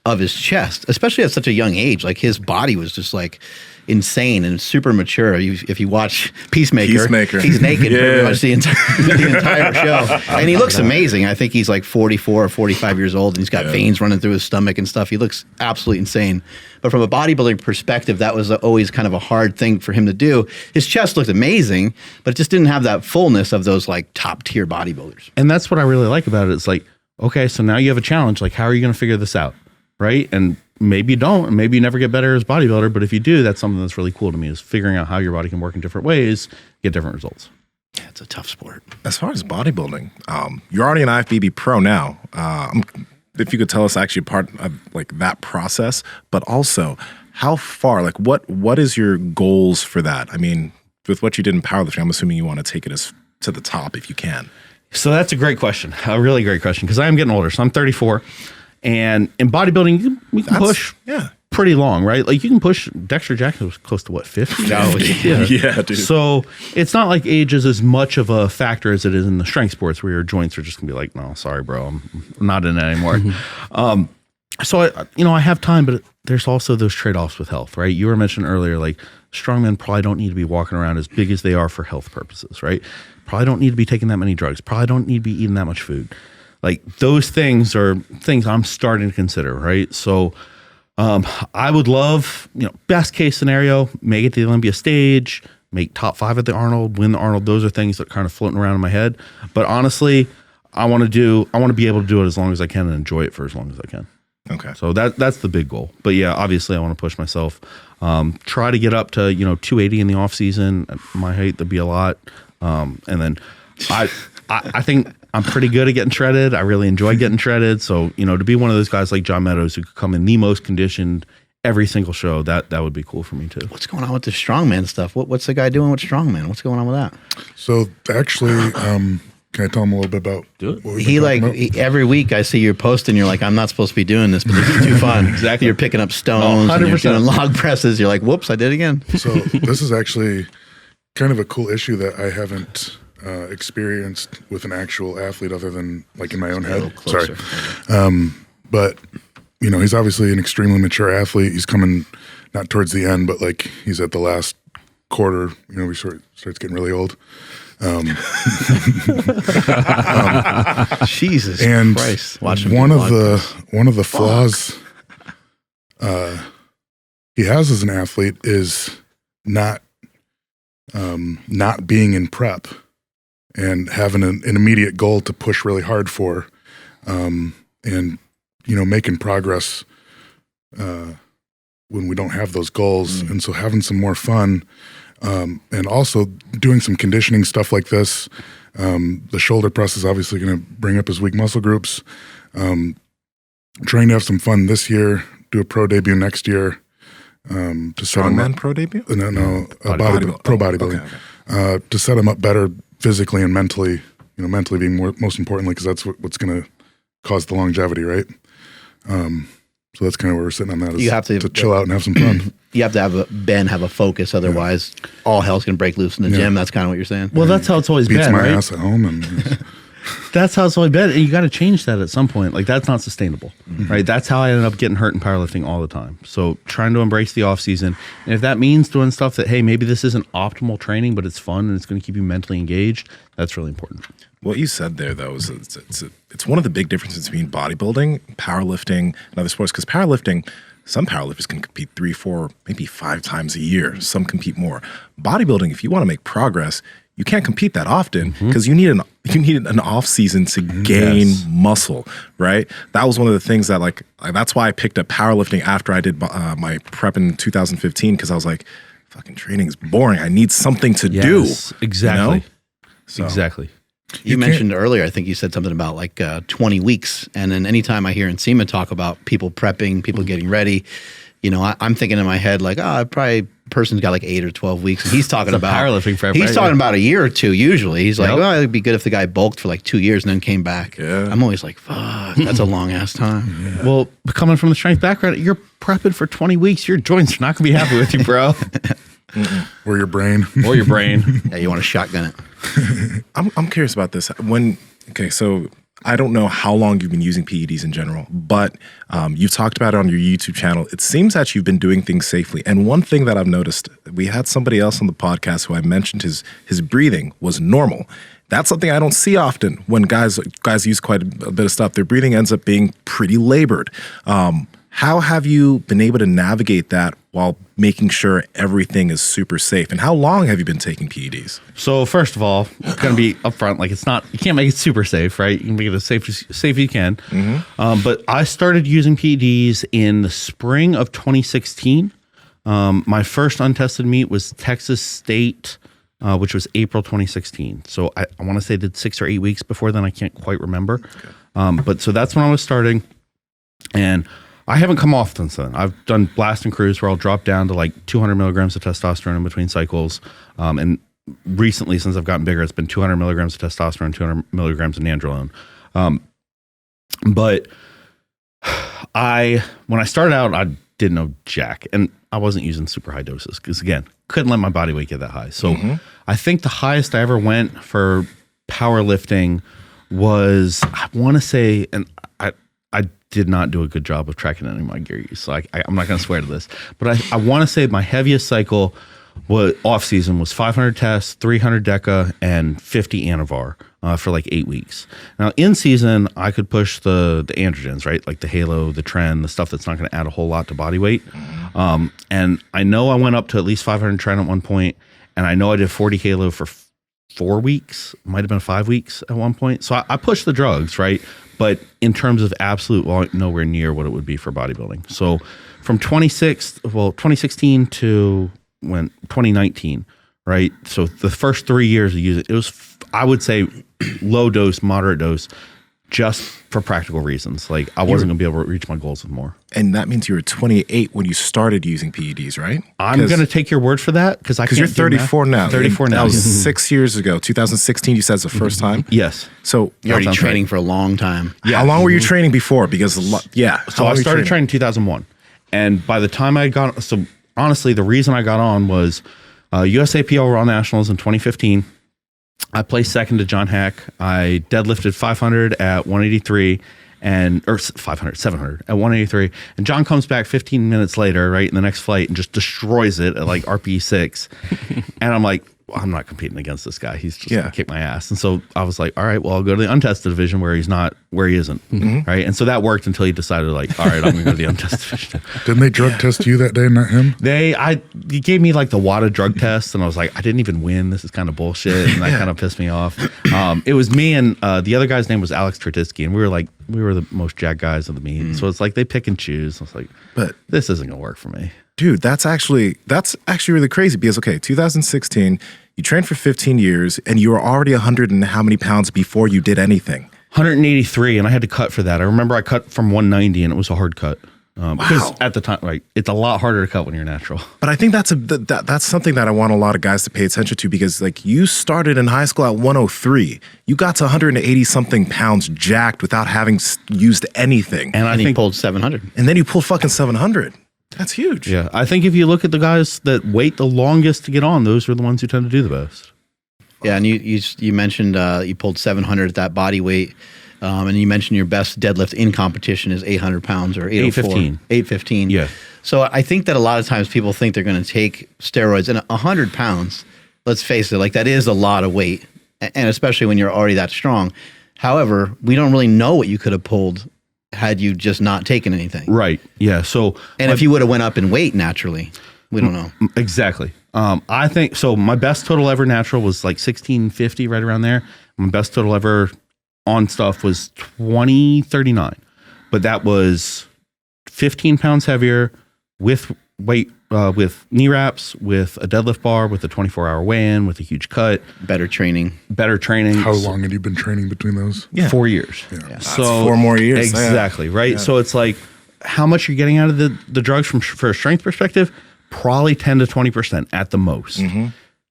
of his chest, especially at such a young age. Like his body was just like insane and super mature. If you watch Peacemaker, he's naked pretty much the entire show, and he looks amazing. I think he's like 44 or 45 years old, and he's got veins running through his stomach and stuff. He looks absolutely insane. But from a bodybuilding perspective, that was always kind of a hard thing for him to do. His chest looked amazing, but it just didn't have that fullness of those like top tier bodybuilders. And that's what I really like about it. It's like, okay, so now you have a challenge. Like, how are you going to figure this out? Right. And maybe you don't, and maybe you never get better as a bodybuilder. But if you do, that's something that's really cool to me, is figuring out how your body can work in different ways, get different results. Yeah, it's a tough sport. As far as bodybuilding, you're already an IFBB Pro now. If you could tell us actually part of like that process, but also how far, like what is your goals for that? I mean, with what you did in powerlifting, I'm assuming you want to take it to the top if you can. So that's a great question, a really great question, because I am getting older. So I'm 34. And in bodybuilding, we can push pretty long, right? Like you can push. Dexter Jackson was close to what, 50? Yeah, dude. So it's not like age is as much of a factor as it is in the strength sports, where your joints are just gonna be like, no, sorry, bro, I'm not in it anymore. So I have time, but there's also those trade-offs with health, right? You were mentioning earlier, like strongmen probably don't need to be walking around as big as they are for health purposes, right? Probably don't need to be taking that many drugs. Probably don't need to be eating that much food. Like those things are things I'm starting to consider, right? So I would love, best case scenario, make it to the Olympia stage, make top 5 at the Arnold, win the Arnold. Those are things that are kind of floating around in my head. But honestly, I want to be able to do it as long as I can and enjoy it for as long as I can. Okay. So that's the big goal. But yeah, obviously I want to push myself. Try to get up to, 280 in the off season. At my height, that'd be a lot. And then I think I'm pretty good at getting shredded. I really enjoy getting shredded. So, to be one of those guys like John Meadows who could come in the most conditioned every single show, that would be cool for me too. What's going on with the strongman stuff? What's the guy doing with strongman? What's going on with that? So actually, can I tell him a little bit about every week I see you're posting, you're like, I'm not supposed to be doing this, but this is too fun. Exactly. You're picking up stones, and you're doing log presses. You're like, whoops, I did it again. So this is actually kind of a cool issue that I haven't experienced with an actual athlete other than like in my own head. Sorry. But, he's obviously an extremely mature athlete. He's coming not towards the end, but like he's at the last quarter, we starts getting really old. Jesus and Christ! One of the flaws he has as an athlete is not being in prep and having an immediate goal to push really hard for, and making progress when we don't have those goals, and so having some more fun. And also doing some conditioning stuff like this. The shoulder press is obviously going to bring up his weak muscle groups. Trying to have some fun this year, do a pro debut next year. To set him up. Pro debut? No, pro bodybuilding. Okay. To set him up better physically and mentally, mentally being most importantly, because that's what's going to cause the longevity, right? So that's kind of where we're sitting on that. Is you have to chill out and have some fun. You have to have a focus, otherwise all hell's gonna break loose in the gym. That's kind of what you're saying. Well, that's how it's always Beats been, my right? ass at home, and that's how it's always been. And you got to change that at some point. Like that's not sustainable, right? That's how I ended up getting hurt in powerlifting all the time. So trying to embrace the off season, and if that means doing stuff that, hey, maybe this isn't optimal training, but it's fun and it's going to keep you mentally engaged, that's really important. What you said there, though, is it's one of the big differences between bodybuilding, powerlifting, and other sports. Because powerlifting, some powerlifters can compete 3, 4, maybe 5 times a year. Some compete more. Bodybuilding, if you want to make progress, you can't compete that often because you need an off season to gain muscle, right? That was one of the things that that's why I picked up powerlifting after I did my prep in 2015, because I was like, fucking training is boring. I need something to do. Exactly. So, exactly. You mentioned earlier, I think you said something about 20 weeks. And then anytime I hear Nsima talk about people prepping, people getting ready, I'm thinking in my head probably person's got 8 or 12 weeks. And he's talking about powerlifting prep. He's talking about a year or two usually. He's like, it'd be good if the guy bulked for 2 years and then came back. Yeah. I'm always like, fuck, that's a long ass time. Yeah. Well, coming from the strength background, you're prepping for 20 weeks. Your joints are not going to be happy with you, bro. Or your brain. Yeah, you want to shotgun it. I'm curious about this. So I don't know how long you've been using PEDs in general, but you've talked about it on your YouTube channel. It seems that you've been doing things safely. And one thing that I've noticed, we had somebody else on the podcast who I mentioned his breathing was normal. That's something I don't see often when guys use quite a bit of stuff. Their breathing ends up being pretty labored. How have you been able to navigate that while making sure everything is super safe? And how long have you been taking PEDs? So first of all, it's going to be upfront. You can't make it super safe, right? You can make it as safe as you can. But I started using PEDs in the spring of 2016. My first untested meet was Texas State, which was April 2016. So I want to say did 6 or 8 weeks before then. I can't quite remember. Okay. But so that's when I was starting. And I haven't come off since then. I've done blast and cruise where I'll drop down to 200 milligrams of testosterone in between cycles. And recently, since I've gotten bigger, it's been 200 milligrams of testosterone, 200 milligrams of nandrolone. But when I started out, I didn't know jack. And I wasn't using super high doses because, again, couldn't let my body weight get that high. So I think the highest I ever went for powerlifting was, I want to say, and I did not do a good job of tracking any of my gear use. So I'm not going to swear to this, but I want to say my heaviest cycle was off season was 500 tests, 300 deca, and 50 anavar for like 8 weeks. Now in season, I could push the androgens, right? Like the halo, the trend, the stuff that's not going to add a whole lot to body weight. And I know I went up to at least 500 trend at one point, and I know I did 40 halo for 4 weeks, might have been 5 weeks at one point. So I pushed the drugs, right? But in terms of absolute volume, nowhere near what it would be for bodybuilding. So from 2016 to 2019, right? So the first 3 years of using it was, I would say, low dose, moderate dose, just for practical reasons. Like I wasn't going to be able to reach my goals with more. And that means you were 28 when you started using PEDs, right? I'm going to take your word for that because you're 34 now. 34 now. That was 6 years ago. 2016, you said it's the first time? Yes. So you're already training for a long time. Yeah. How long were you training before? Because, So I started training in 2001. And by the time I got, so honestly, the reason I got on was USAPL Raw Nationals in 2015. I placed second to John Hack. I deadlifted 500 at 183 or 700 at 183. And John comes back 15 minutes later, right, in the next flight and just destroys it at like RPE 6. And I'm like, well, I'm not competing against this guy. He's just going to kick my ass. And so I was like, all right, well, I'll go to the untested division where he's not, where he isn't. Right. And so that worked until he decided like, all right, I'm going to go to the untested division. Didn't they drug test you that day, not him? He gave me like the WADA drug test and I was like, I didn't even win. This is kind of bullshit. And that kind of pissed me off. It was me and the other guy's name was Alex Trudisky. And we were the most jacked guys of the meet. So it's like they pick and choose. I was like, but this isn't going to work for me. Dude, that's actually really crazy because, okay, 2016, you trained for 15 years and you were already 100 and how many pounds before you did anything? 183, and I had to cut for that. I remember I cut from 190 and it was a hard cut. Because at the time, right, it's a lot harder to cut when you're natural. But I think that's something that I want a lot of guys to pay attention to because like you started in high school at 103. You got to 180 something pounds jacked without having used anything. And I think you pulled 700. And then you pulled fucking 700. That's huge. Yeah, I think if you look at the guys that wait the longest to get on, those are the ones who tend to do the best. Yeah, and you mentioned you pulled 700 at that body weight, and you mentioned your best deadlift in competition is 800 pounds or 804. 815. Yeah. So I think that a lot of times people think they're going to take steroids, and 100 pounds, let's face it, like that is a lot of weight, and especially when you're already that strong. However, we don't really know what you could have pulled had you just not taken anything. Right. Yeah. So, and if you would have went up in weight naturally, we don't know. Exactly. I think so. My best total ever natural was like 1650, right around there. My best total ever on stuff was 2039, but that was 15 pounds heavier with weight, with knee wraps, with a deadlift bar, with a 24-hour weigh-in, with a huge cut. Better training. How long had you been training between those? 4 years. Yeah. So 4 more years. Exactly. Right. Yeah. So it's like how much you're getting out of the drugs for a strength perspective, probably 10 to 20% at the most.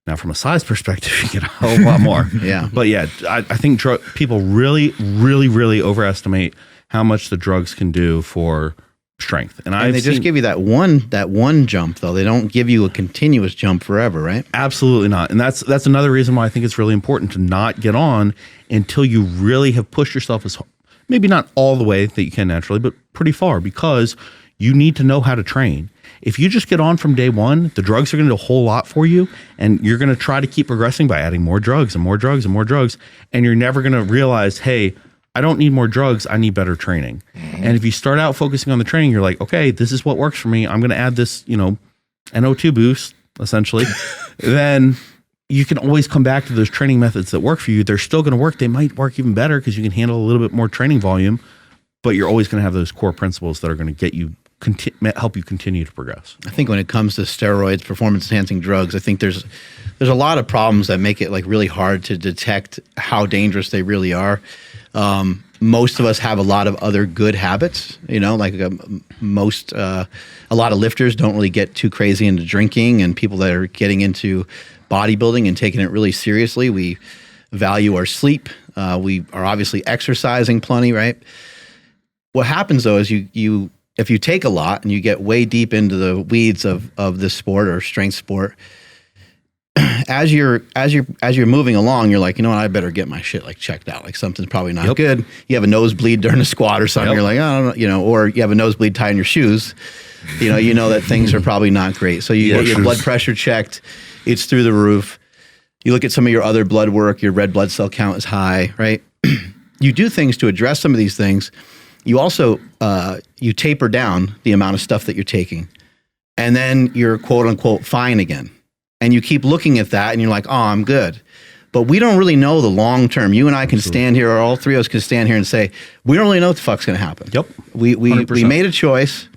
Now, from a size perspective, you get a whole lot more. Yeah. But yeah, I think people really, really, really overestimate how much the drugs can do for strength. And they just give you that one jump though. They don't give you a continuous jump forever, right? Absolutely not. And that's another reason why I think it's really important to not get on until you really have pushed yourself as maybe not all the way that you can naturally, but pretty far, because you need to know how to train. If you just get on from day one, the drugs are going to do a whole lot for you, and you're going to try to keep progressing by adding more drugs and more drugs and more drugs, and you're never going to realize, hey, I don't need more drugs, I need better training. And if you start out focusing on the training, you're like, okay, this is what works for me. I'm going to add this, NO2 boost, essentially. Then you can always come back to those training methods that work for you. They're still going to work. They might work even better because you can handle a little bit more training volume, but you're always going to have those core principles that are going to get you help you continue to progress. I think when it comes to steroids, performance enhancing drugs, I think there's a lot of problems that make it like really hard to detect how dangerous they really are. Most of us have a lot of other good habits, like a lot of lifters don't really get too crazy into drinking, and people that are getting into bodybuilding and taking it really seriously, we value our sleep. We are obviously exercising plenty, right? What happens though is you if you take a lot and you get way deep into the weeds of this sport or strength sport, as you're moving along, you're like, you know what, I better get my shit like checked out. Like something's probably not good. You have a nosebleed during a squat or something. You're like, I don't know, you know, or you have a nosebleed tying your shoes. You know that things are probably not great. So you get your blood pressure checked. It's through the roof. You look at some of your other blood work, your red blood cell count is high, right? You do things to address some of these things. You also, you taper down the amount of stuff that you're taking. And then you're quote unquote fine again. And you keep looking at that and you're like, oh, I'm good. But we don't really know the long term. You and I can stand here, or all three of us can stand here and say, we don't really know what the fuck's going to happen. Yep. We made a choice.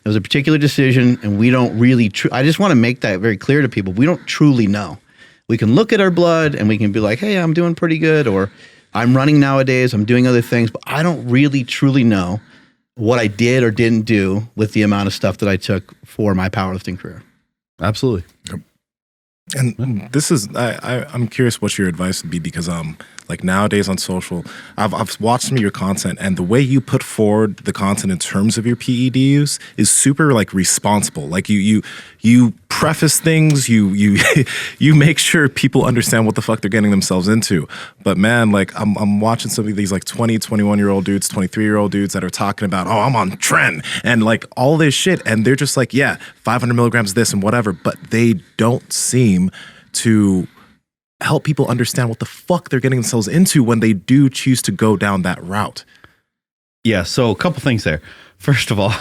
It was a particular decision, and we don't really, I just want to make that very clear to people. We don't truly know. We can look at our blood and we can be like, hey, I'm doing pretty good, or I'm running nowadays, I'm doing other things, but I don't really truly know what I did or didn't do with the amount of stuff that I took for my powerlifting career. Absolutely. Yep. And this is, I'm curious what your advice would be, because like nowadays on social, I've watched some of your content, and the way you put forward the content in terms of your PED use is super like responsible. Like you preface things, you make sure people understand what the fuck they're getting themselves into. But man, like I'm watching some of these like 20, 21-year-old dudes, 23-year-old dudes that are talking about, oh, I'm on trend and like all this shit, and they're just like, yeah, 500 milligrams of this and whatever, but they don't seem to help people understand what the fuck they're getting themselves into when they do choose to go down that route. Yeah, so a couple things there. First of all,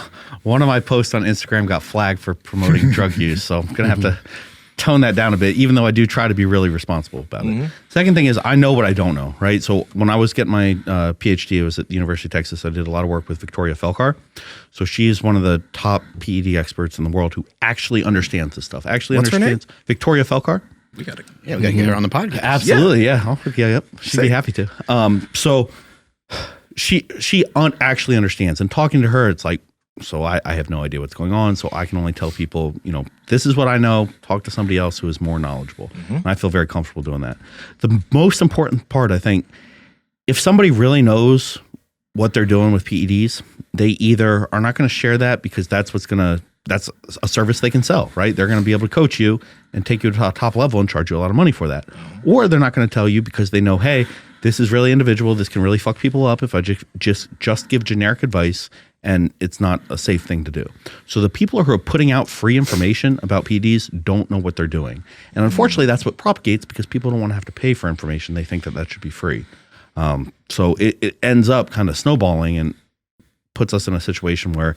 one of my posts on Instagram got flagged for promoting drug use, so I'm going to have to tone that down a bit, even though I do try to be really responsible about it. Second thing is, I know what I don't know, right? So when I was getting my PhD, it was at the University of Texas. I did a lot of work with Victoria Felkar. So she is one of the top PED experts in the world who actually understands this stuff. What's her name? Victoria Felkar. We gotta get her on the podcast. Absolutely, yeah. Yep. She'd be happy to. So she actually understands, and talking to her, it's like, so I have no idea what's going on. So I can only tell people, you know, this is what I know. Talk to somebody else who is more knowledgeable. And I feel very comfortable doing that. The most important part, I think, if somebody really knows what they're doing with PEDs, they either are not going to share that because that's a service they can sell, right? They're going to be able to coach you and take you to a top level and charge you a lot of money for that. Or they're not going to tell you because they know, hey, this is really individual. This can really fuck people up if I just give generic advice, and it's not a safe thing to do. So the people who are putting out free information about PEDs don't know what they're doing. And unfortunately, that's what propagates, because people don't want to have to pay for information. They think that should be free. So it ends up kind of snowballing and puts us in a situation where,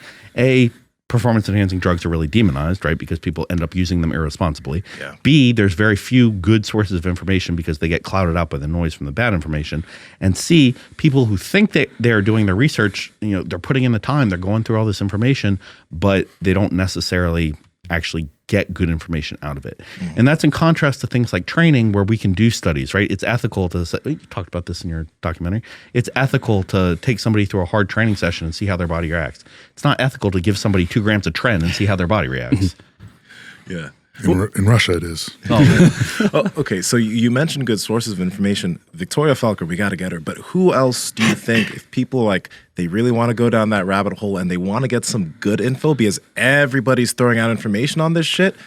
performance-enhancing drugs are really demonized, right? Because people end up using them irresponsibly. Yeah. B, there's very few good sources of information because they get clouded out by the noise from the bad information. And C, people who think that they're doing their research, you know, they're putting in the time, they're going through all this information, but they don't necessarily actually get good information out of it. And that's in contrast to things like training, where we can do studies, right? It's ethical to, you talked about this in your documentary, it's ethical to take somebody through a hard training session and see how their body reacts. It's not ethical to give somebody 2 grams of tren and see how their body reacts. Yeah. In Russia, it is. Okay, so you mentioned good sources of information. Victoria Felkar, we got to get her. But who else do you think, if people like, they really want to go down that rabbit hole and they want to get some good info, because everybody's throwing out information on this shit,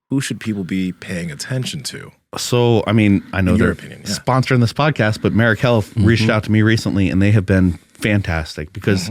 who should people be paying attention to? So, I mean, I know they're sponsoring this podcast, but Merrick Health reached out to me recently, and they have been fantastic, because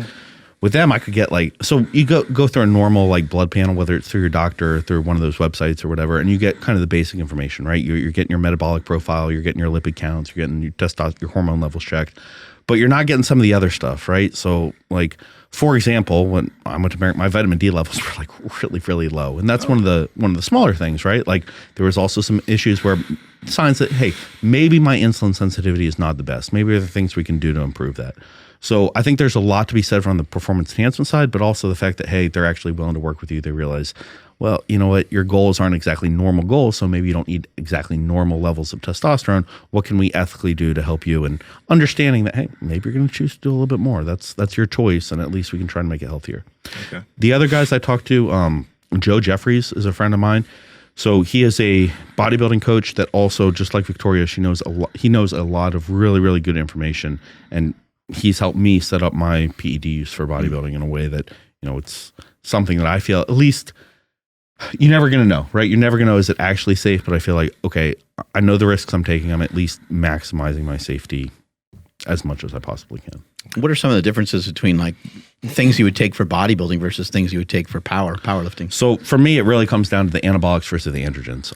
with them, I could get so you go through a normal like blood panel, whether it's through your doctor or through one of those websites or whatever, and you get kind of the basic information, right? You're getting your metabolic profile, you're getting your lipid counts, you're getting your testosterone, your hormone levels checked, but you're not getting some of the other stuff, right? So, like, for example, when I went to Merrick, my vitamin D levels were like really, really low, and that's one of the smaller things, right? Like, there was also some issues where signs that, hey, maybe my insulin sensitivity is not the best. Maybe there are things we can do to improve that. So I think there's a lot to be said from the performance enhancement side, but also the fact that, hey, they're actually willing to work with you. They realize, well, you know what, your goals aren't exactly normal goals, so maybe you don't need exactly normal levels of testosterone. What can we ethically do to help you? And understanding that, hey, maybe you're going to choose to do a little bit more. That's your choice, and at least we can try to make it healthier. Okay. The other guys I talked to, Joe Jeffries is a friend of mine. So he is a bodybuilding coach that also, just like Victoria, he knows a lot of really, really good information, and he's helped me set up my PED use for bodybuilding in a way that it's something that I feel, at least, you're never going to know, right? You're never going to know, is it actually safe? But I feel like, okay, I know the risks I'm taking. I'm at least maximizing my safety as much as I possibly can. What are some of the differences between like things you would take for bodybuilding versus things you would take for powerlifting? So for me, it really comes down to the anabolics versus the androgens.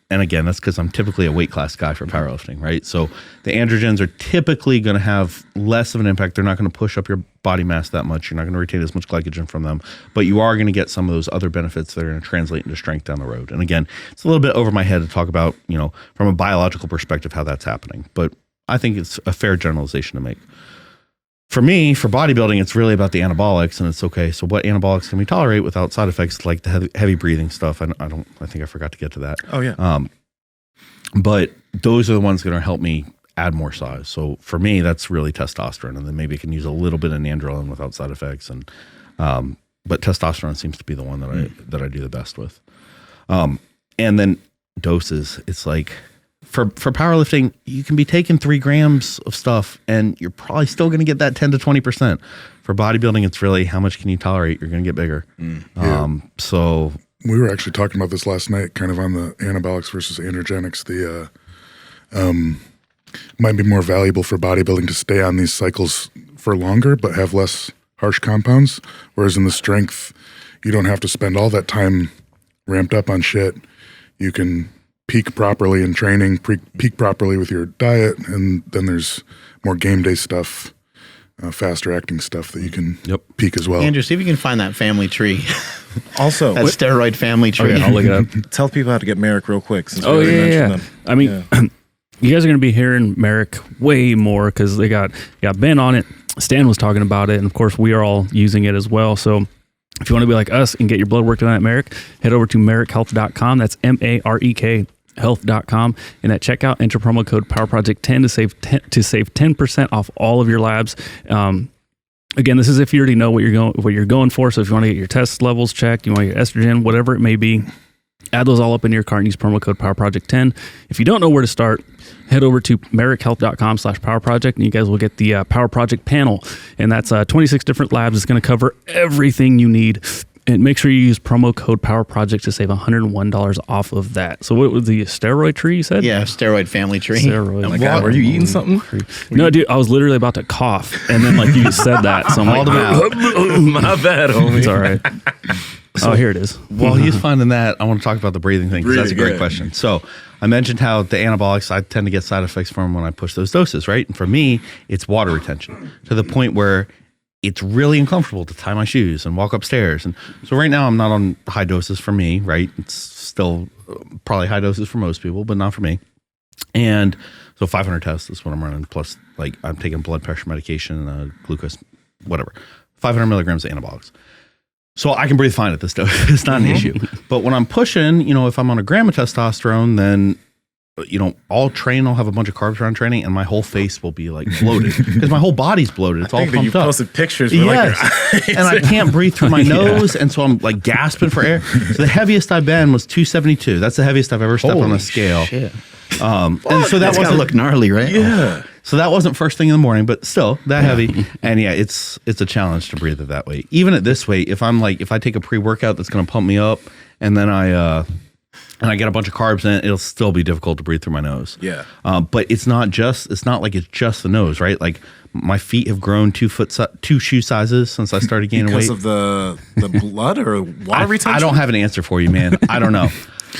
And again, that's because I'm typically a weight class guy for powerlifting, right? So the androgens are typically going to have less of an impact. They're not going to push up your body mass that much. You're not going to retain as much glycogen from them, but you are going to get some of those other benefits that are going to translate into strength down the road. And again, it's a little bit over my head to talk about, from a biological perspective, how that's happening. But I think it's a fair generalization to make. For me, for bodybuilding, it's really about the anabolics, and it's okay. So what anabolics can we tolerate without side effects, like the heavy breathing stuff? I think I forgot to get to that. Oh yeah. But those are the ones that are going to help me add more size. So for me, that's really testosterone, and then maybe I can use a little bit of nandrolone without side effects. And but testosterone seems to be the one that I do the best with. And then doses, it's like, For powerlifting, you can be taking 3 grams of stuff and you're probably still going to get that 10 to 20%. For bodybuilding, it's really how much can you tolerate? You're going to get bigger. So we were actually talking about this last night, kind of on the anabolics versus androgenics. The might be more valuable for bodybuilding to stay on these cycles for longer, but have less harsh compounds. Whereas in the strength, you don't have to spend all that time ramped up on shit. You can peak properly in training, peak properly with your diet, and then there's more game day stuff, faster acting stuff that you can peak as well. Andrew, see if you can find that family tree. Also, that steroid family tree. Okay, I'll look it up. Tell people how to get Merrick real quick. Since them. I mean, you guys are going to be hearing Merrick way more because they got Ben on it. Stan was talking about it, and of course, we are all using it as well. So if you want to be like us and get your blood work done at Merrick, head over to merrickhealth.com. That's MAREK health.com, and at checkout enter promo code PowerProject10 to save 10% off all of your labs. Again, this is if you already know what you're going for. So if you want to get your test levels checked, you want your estrogen, whatever it may be, add those all up in your cart and use promo code PowerProject10. If you don't know where to start, head over to merrickhealth.com/powerproject, and you guys will get the Power Project panel, and that's 26 different labs. It's going to cover everything you need. And make sure you use promo code PowerProject to save $101 off of that. So what was the steroid tree you said? Yeah, steroid family tree. Steroid. Oh my God, were you eating something? No, dude, I was literally about to cough. And then like you said that. So I'm like, my bad, homie. It's all right. So here it is. While he's finding that, I want to talk about the breathing thing, because that's a great question. So I mentioned how the anabolics, I tend to get side effects from when I push those doses, right? And for me, it's water retention to the point where it's really uncomfortable to tie my shoes and walk upstairs. And so right now I'm not on high doses for me, right? It's still probably high doses for most people, but not for me. And so 500 tests is what I'm running. Plus, like, I'm taking blood pressure medication, glucose, whatever, 500 milligrams of anabolics. So I can breathe fine at this dose. It's not an issue. But when I'm pushing, if I'm on a gram of testosterone, then I'll train, I'll have a bunch of carbs around training, and my whole face will be like bloated because my whole body's bloated. It's all pumped up. You posted pictures with like your eyes. And I can't breathe through my nose, and so I'm like gasping for air. So the heaviest I've been was 272. That's the heaviest I've ever stepped on a scale. Shit. And so that gotta look gnarly, right? Yeah. So that wasn't first thing in the morning, but still that heavy. And yeah, it's a challenge to breathe at that weight. Even at this weight, if I take a pre-workout that's going to pump me up, and then I get a bunch of carbs in it, it'll still be difficult to breathe through my nose. Yeah. But it's not like it's just the nose, right? Like my feet have grown 2 shoe sizes since I started gaining weight. Because of the blood or water retention? I don't have an answer for you, man. I don't know.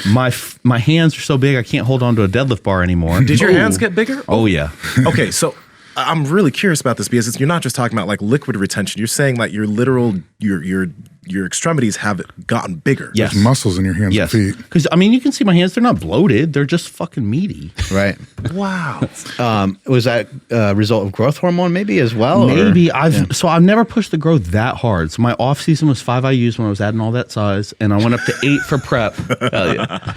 My hands are so big I can't hold on to a deadlift bar anymore. Did your hands get bigger? Oh yeah. Okay, so I'm really curious about this because you're not just talking about like liquid retention. You're saying like your extremities have gotten bigger. Yes. There's muscles in your hands and feet. Because you can see my hands; they're not bloated; they're just fucking meaty. Right. Wow. Was that a result of growth hormone maybe as well? Maybe. I've never pushed the growth that hard. So my off season was 5 IUs when I was adding all that size, and I went up to 8 for prep. Hell yeah.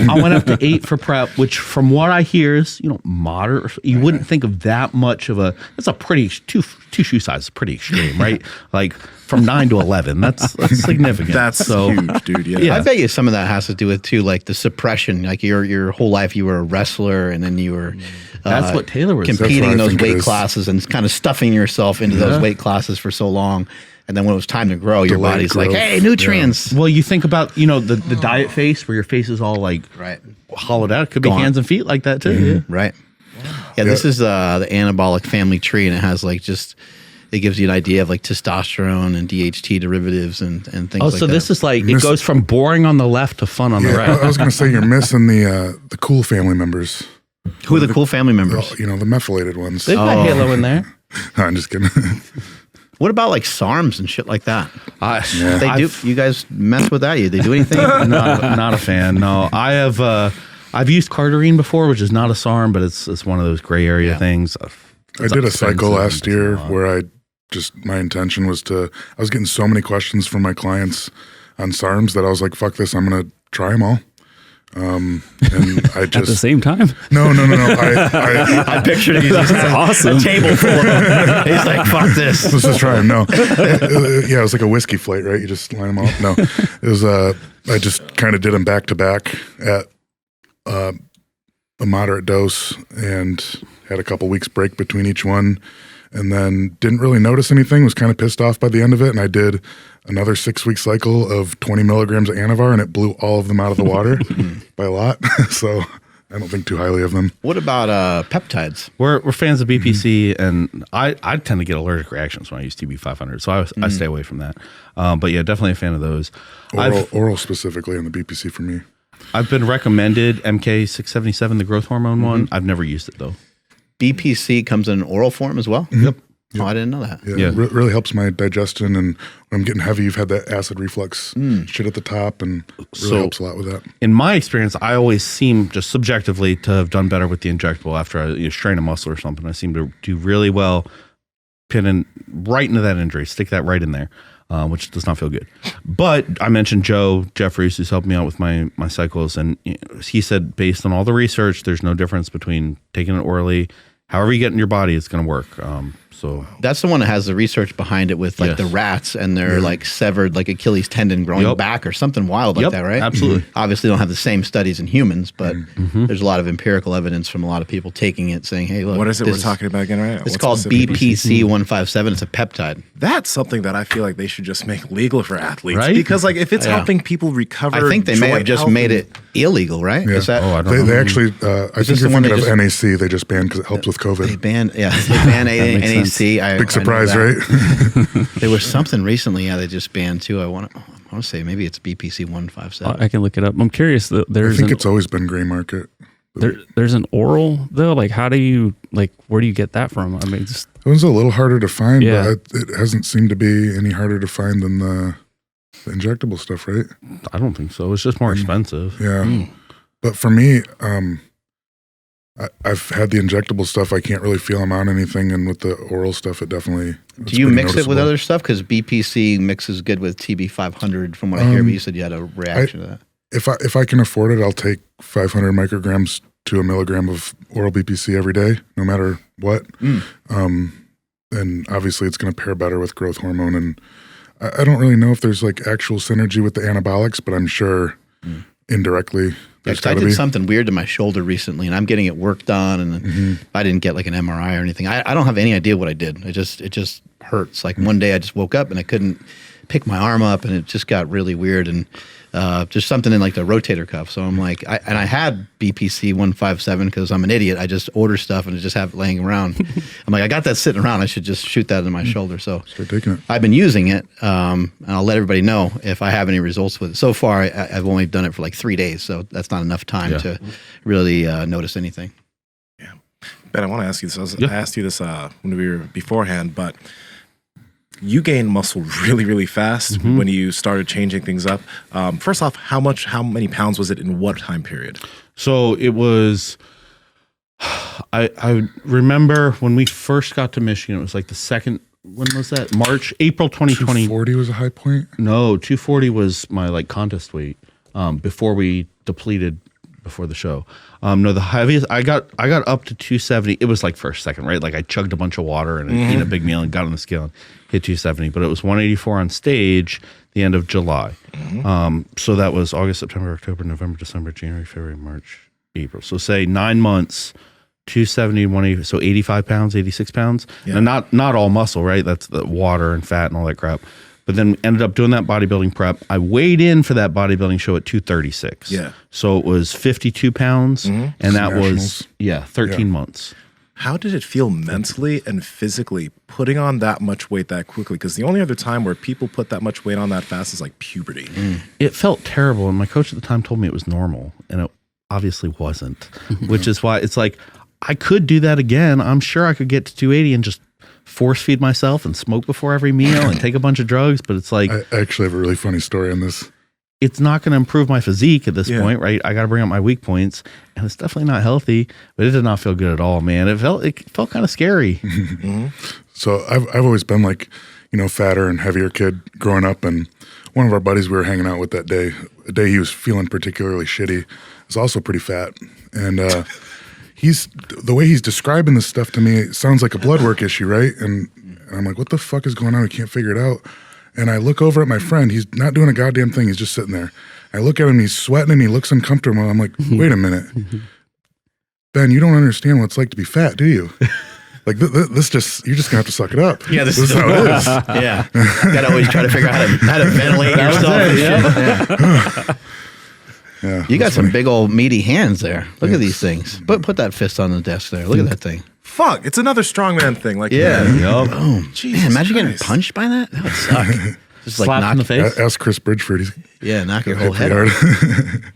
I went up to 8 for prep, which from what I hear is moderate. You wouldn't think of that much of that's a pretty two shoe size is pretty extreme, right? Like from 9 to 11, that's significant. That's huge, dude. Yeah. I bet you some of that has to do with too, like the suppression. Like your whole life, you were a wrestler, and then you were that's what Taylor was competing in those weight classes and kind of stuffing yourself into those weight classes for so long. And then when it was time to grow, your body's like, hey, nutrients. Well, you think about, the diet face where your face is all like hollowed out. It could be hands and feet like that too. Right. Yeah, this is the anabolic family tree, and it has like it gives you an idea of like testosterone and DHT derivatives and things like that. Oh, so this is like, it goes from boring on the left to fun on the right. I was going to say, you're missing the cool family members. Who are the cool family members? The methylated ones. They've got Halo in there. No, I'm just kidding. What about like SARMs and shit like that? They do. You guys mess with that? They do anything? Not a fan. No, I've used cardarine before, which is not a SARM, but it's one of those gray area things. I did a cycle last year where my intention was I was getting so many questions from my clients on SARMs that I was like, fuck this, I'm going to try them all. And I just at the same time. No. I pictured it. That's awesome. A table full of them. He's like, "Fuck this." Let's just try them. No, it was like a whiskey flight, right? You just line them up. No, it was. I just kind of did them back to back at a moderate dose, and had a couple weeks break between each one, and then didn't really notice anything. Was kind of pissed off by the end of it, and I did another 6-week cycle of 20 milligrams of Anavar, and it blew all of them out of the water by a lot. So I don't think too highly of them. What about peptides? We're fans of BPC, and I tend to get allergic reactions when I use TB500, so I stay away from that. But yeah, definitely a fan of those. Oral specifically on the BPC for me. I've been recommended MK677, the growth hormone one. I've never used it though. BPC comes in an oral form as well? Yep. Oh, I didn't know that. Yeah. Really helps my digestion, and when I'm getting heavy, you've had that acid reflux shit at the top, and really helps a lot with that. In my experience, I always seem, just subjectively, to have done better with the injectable after I strain a muscle or something. I seem to do really well pinning right into that injury, stick that right in there, which does not feel good. But I mentioned Joe Jeffries, who's helped me out with my cycles, and he said, based on all the research, there's no difference between taking it orally. However you get in your body, it's going to work. So that's the one that has the research behind it with like the rats and their like severed like Achilles tendon growing back or something wild like that, right? Absolutely. Obviously don't have the same studies in humans, but there's a lot of empirical evidence from a lot of people taking it saying, hey, look. What is it we're talking about again, right? It's called BPC 157. It's a peptide. That's something that I feel like they should just make legal for athletes. Right? Because like if it's helping people recover, I think they may have just made it illegal, right? Yeah. Is that, I don't know. They actually, I think you're thinking of NAC. They just banned because it helps with COVID. They banned NAC. Big surprise, right? There was something recently, they just banned too. I want to say maybe it's BPC 157. I can look it up. I'm curious. I think it's always been gray market. There's an oral though. Like, how do you where do you get that from? I mean, it was a little harder to find, but it hasn't seemed to be any harder to find than the injectable stuff, right? I don't think so. It's just more expensive. Yeah. But for me, I've had the injectable stuff. I can't really feel I'm on anything, and with the oral stuff, it definitely. Do you mix it with other stuff? Because BPC mixes good with TB500, from what I hear. But you said you had a reaction to that. If I can afford it, I'll take 500 micrograms to a milligram of oral BPC every day, no matter what. And obviously, it's going to pair better with growth hormone. And I don't really know if there's like actual synergy with the anabolics, but I'm sure indirectly. I did something weird to my shoulder recently, and I'm getting it worked on, and I didn't get like an MRI or anything. I don't have any idea what I did. It just hurts. Like one day I just woke up and I couldn't pick my arm up, and it just got really weird, and just something in like the rotator cuff. So I'm like, I had BPC 157 because I'm an idiot. I just order stuff and just have it laying around. I'm like, I got that sitting around. I should just shoot that in my shoulder. So start taking it. I've been using it, and I'll let everybody know if I have any results with it. So far, I've only done it for like 3 days, so that's not enough time to really notice anything. Yeah, Ben, I want to ask you this. I asked you this when we were beforehand, but you gained muscle really, really fast when you started changing things up. First off, how many pounds was it in what time period? So it was, I remember when we first got to Michigan, it was like the second, when was that? April 2020. 240 was a high point? No, 240 was my like contest weight before we depleted before the show. No, the heaviest I got up to 270. It was like first, second, right? Like I chugged a bunch of water and ate a big meal and got on the scale and hit 270. But it was 184 on stage the end of July. So that was August, September, October, November, December, January, February, March, April. So say 9 months 270, 180, so 85 pounds, 86 pounds. Yeah. And not all muscle, right? That's the water and fat and all that crap. But then ended up doing that bodybuilding prep. I weighed in for that bodybuilding show at 236. Yeah. So it was 52 pounds, and that was 13 months. How did it feel mentally and physically putting on that much weight that quickly? Because the only other time where people put that much weight on that fast is like puberty. It felt terrible, and my coach at the time told me it was normal, and it obviously wasn't, which is why it's like, I could do that again. I'm sure I could get to 280 and just force feed myself and smoke before every meal and take a bunch of drugs. But it's like, I actually have a really funny story on this. It's not going to improve my physique at this point, right? I got to bring up my weak points, and it's definitely not healthy, but it did not feel good at all, man. It felt kind of scary. So I've always been like, fatter and heavier kid growing up. And one of our buddies we were hanging out with that day, a day he was feeling particularly shitty, was also pretty fat. And, the way he's describing this stuff to me, it sounds like a blood work issue, right? And I'm like, what the fuck is going on? I can't figure it out. And I look over at my friend. He's not doing a goddamn thing. He's just sitting there. I look at him. He's sweating and he looks uncomfortable. I'm like, wait a minute. Ben, you don't understand what it's like to be fat, do you? Like this you're just gonna have to suck it up. Yeah, this is how it is. Yeah, gotta always try to figure out how to ventilate yourself. Yeah. You got some big old meaty hands there. Look at these things. Put that fist on the desk there. Look at that thing. Fuck, it's another strongman thing. Like, Boom. Jesus Man, imagine Christ. getting punched by that. That would suck. Just Slap knock in the face. Ask Chris Bridgeford. He's knock your whole hit head pretty off. hard.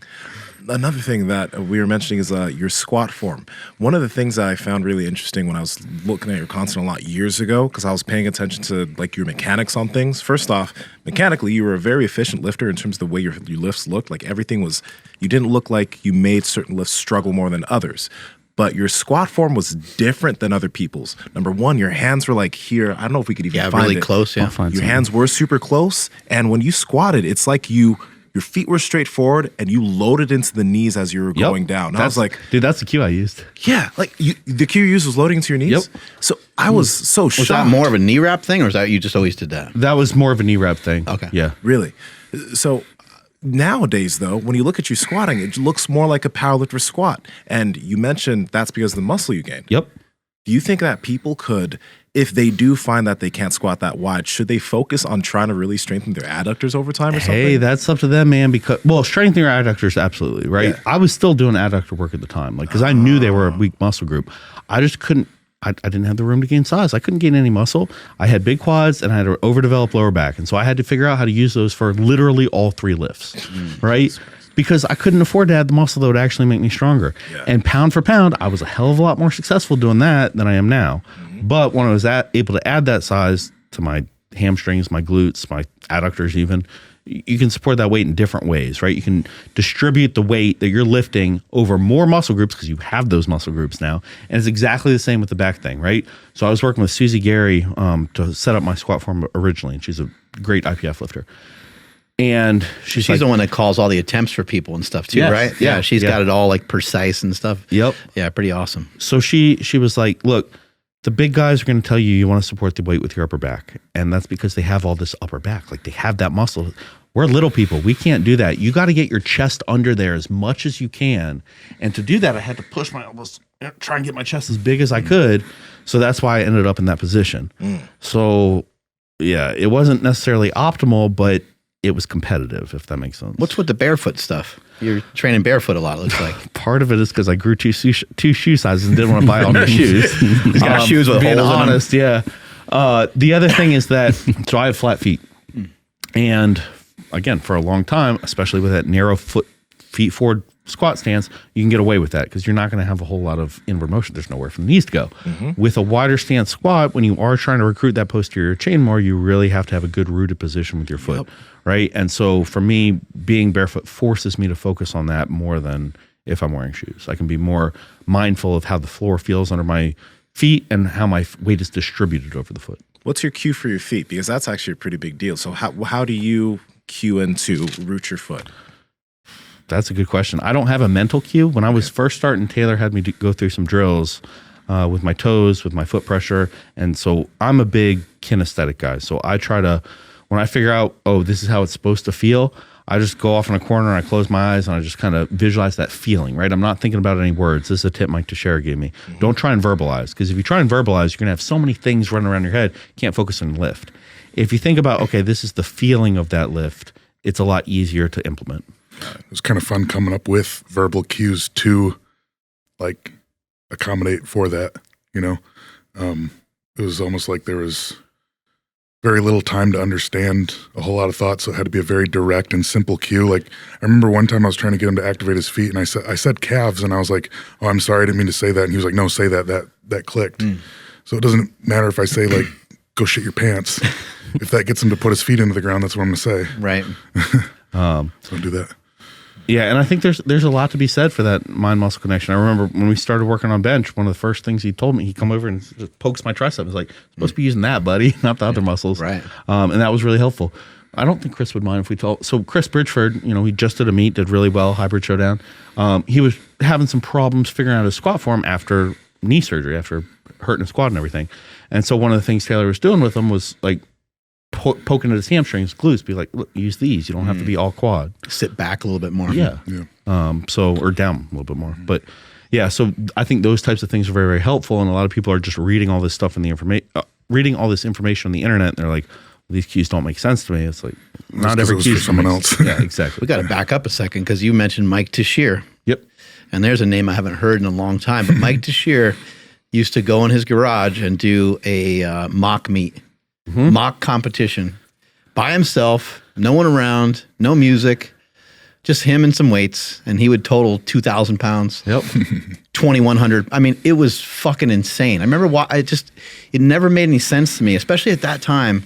Another thing that we were mentioning is your squat form. One of the things that I found really interesting when I was looking at your content a lot years ago, because I was paying attention to like your mechanics on things. First off, mechanically, you were a very efficient lifter in terms of the way your lifts looked. Like everything was, you didn't look like you made certain lifts struggle more than others. But your squat form was different than other people's. Number one, your hands were like here. I don't know if we could even find really it. close. Yeah, your hands were super close, and when you squatted, it's like your feet were straight forward and you loaded into the knees as you were going down. And I was like, dude, that's the cue I used. Yeah, like the cue you used was loading into your knees. Yep. So I was so shocked. Was that more of a knee wrap thing, or was that you just always did that? That was more of a knee wrap thing. Okay. Yeah. Really? So nowadays, though, when you look at you squatting, it looks more like a powerlifter squat. And you mentioned that's because of the muscle you gained. Yep. Do you think that people could, if they do find that they can't squat that wide, should they focus on trying to really strengthen their adductors over time or something? Hey, that's up to them, man. Because strengthening your adductors, absolutely, right? Yeah. I was still doing adductor work at the time, like because I knew they were a weak muscle group. I just couldn't. I didn't have the room to gain size. I couldn't gain any muscle. I had big quads and I had an overdeveloped lower back, and so I had to figure out how to use those for literally all three lifts, right? Because I couldn't afford to add the muscle that would actually make me stronger. Yeah. And pound for pound, I was a hell of a lot more successful doing that than I am now. But when I was able to add that size to my hamstrings, my glutes, my adductors even, you can support that weight in different ways, right? You can distribute the weight that you're lifting over more muscle groups because you have those muscle groups now. And it's exactly the same with the back thing, right? So I was working with Susie Gary to set up my squat form originally, and she's a great IPF lifter. And she's the one that calls all the attempts for people and stuff too, right? Yeah, she's got it all like precise and stuff. Yep. Yeah, pretty awesome. So she was like, look, the big guys are going to tell you want to support the weight with your upper back. And that's because they have all this upper back. Like they have that muscle. We're little people. We can't do that. You got to get your chest under there as much as you can. And to do that, I had to push my elbows, try and get my chest as big as I could. So that's why I ended up in that position. So yeah, it wasn't necessarily optimal, but it was competitive, if that makes sense. What's with the barefoot stuff? You're training barefoot a lot, it looks like. Part of it is because I grew two shoe sizes and didn't want to buy all new shoes. He's got shoes with holes honest, in them. Yeah. The other thing is that, so I have flat feet. And again, for a long time, especially with that narrow feet forward squat stance, you can get away with that because you're not going to have a whole lot of inward motion. There's nowhere for the knees to go. With a wider stance squat, when you are trying to recruit that posterior chain more, you really have to have a good rooted position with your foot, right? And so for me, being barefoot forces me to focus on that more than if I'm wearing shoes. I can be more mindful of how the floor feels under my feet and how my weight is distributed over the foot. What's your cue for your feet? Because that's actually a pretty big deal. So how do you cue into root your foot? That's a good question. I don't have a mental cue. When I was first starting, Taylor had me go through some drills with my toes, with my foot pressure. And so I'm a big kinesthetic guy. So I try to, when I figure out, oh, this is how it's supposed to feel, I just go off in a corner and I close my eyes and I just kind of visualize that feeling, right? I'm not thinking about any words. This is a tip Mike Tuchscherer gave me. Don't try and verbalize, because if you try and verbalize, you're going to have so many things running around your head, you can't focus on the lift. If you think about, okay, this is the feeling of that lift, it's a lot easier to implement. It was kind of fun coming up with verbal cues to like accommodate for that, you know? It was almost like there was very little time to understand a whole lot of thoughts, so it had to be a very direct and simple cue. Like, I remember one time I was trying to get him to activate his feet, and I said calves, and I was like, "Oh, I'm sorry, I didn't mean to say that." And he was like, "No, say that." That clicked. So it doesn't matter if I say like, "Go shit your pants." If that gets him to put his feet into the ground, that's what I'm going to say. Right. So don't do that. Yeah, and I think there's a lot to be said for that mind-muscle connection. I remember when we started working on bench, one of the first things he told me, he come over and just pokes my tricep. He's like, supposed to be using that, buddy, not the other muscles. Right. And that was really helpful. I don't think Chris would mind if we told. So Chris Bridgeford, you know, he just did a meet, did really well, hybrid showdown. He was having some problems figuring out his squat form after knee surgery, after hurting his quad and everything. And so one of the things Taylor was doing with him was like poking at his hamstrings, glutes, be like, look, use these. You don't have to be all quad. Sit back a little bit more. Yeah. Or down a little bit more. But yeah, so I think those types of things are very, very helpful. And a lot of people are just reading all this stuff in the reading all this information on the internet. And they're like, well, these cues don't make sense to me. It's like, not every cue for someone else. Yeah, exactly. We got to back up a second, because you mentioned Mike Tuchscherer. Yep. And there's a name I haven't heard in a long time, but Mike Tuchscherer used to go in his garage and do a mock meet. Mock competition by himself, no one around, no music, just him and some weights, and he would total 2,000 pounds. Yep. 2,100. I mean, it was fucking insane. I remember it never made any sense to me, especially at that time.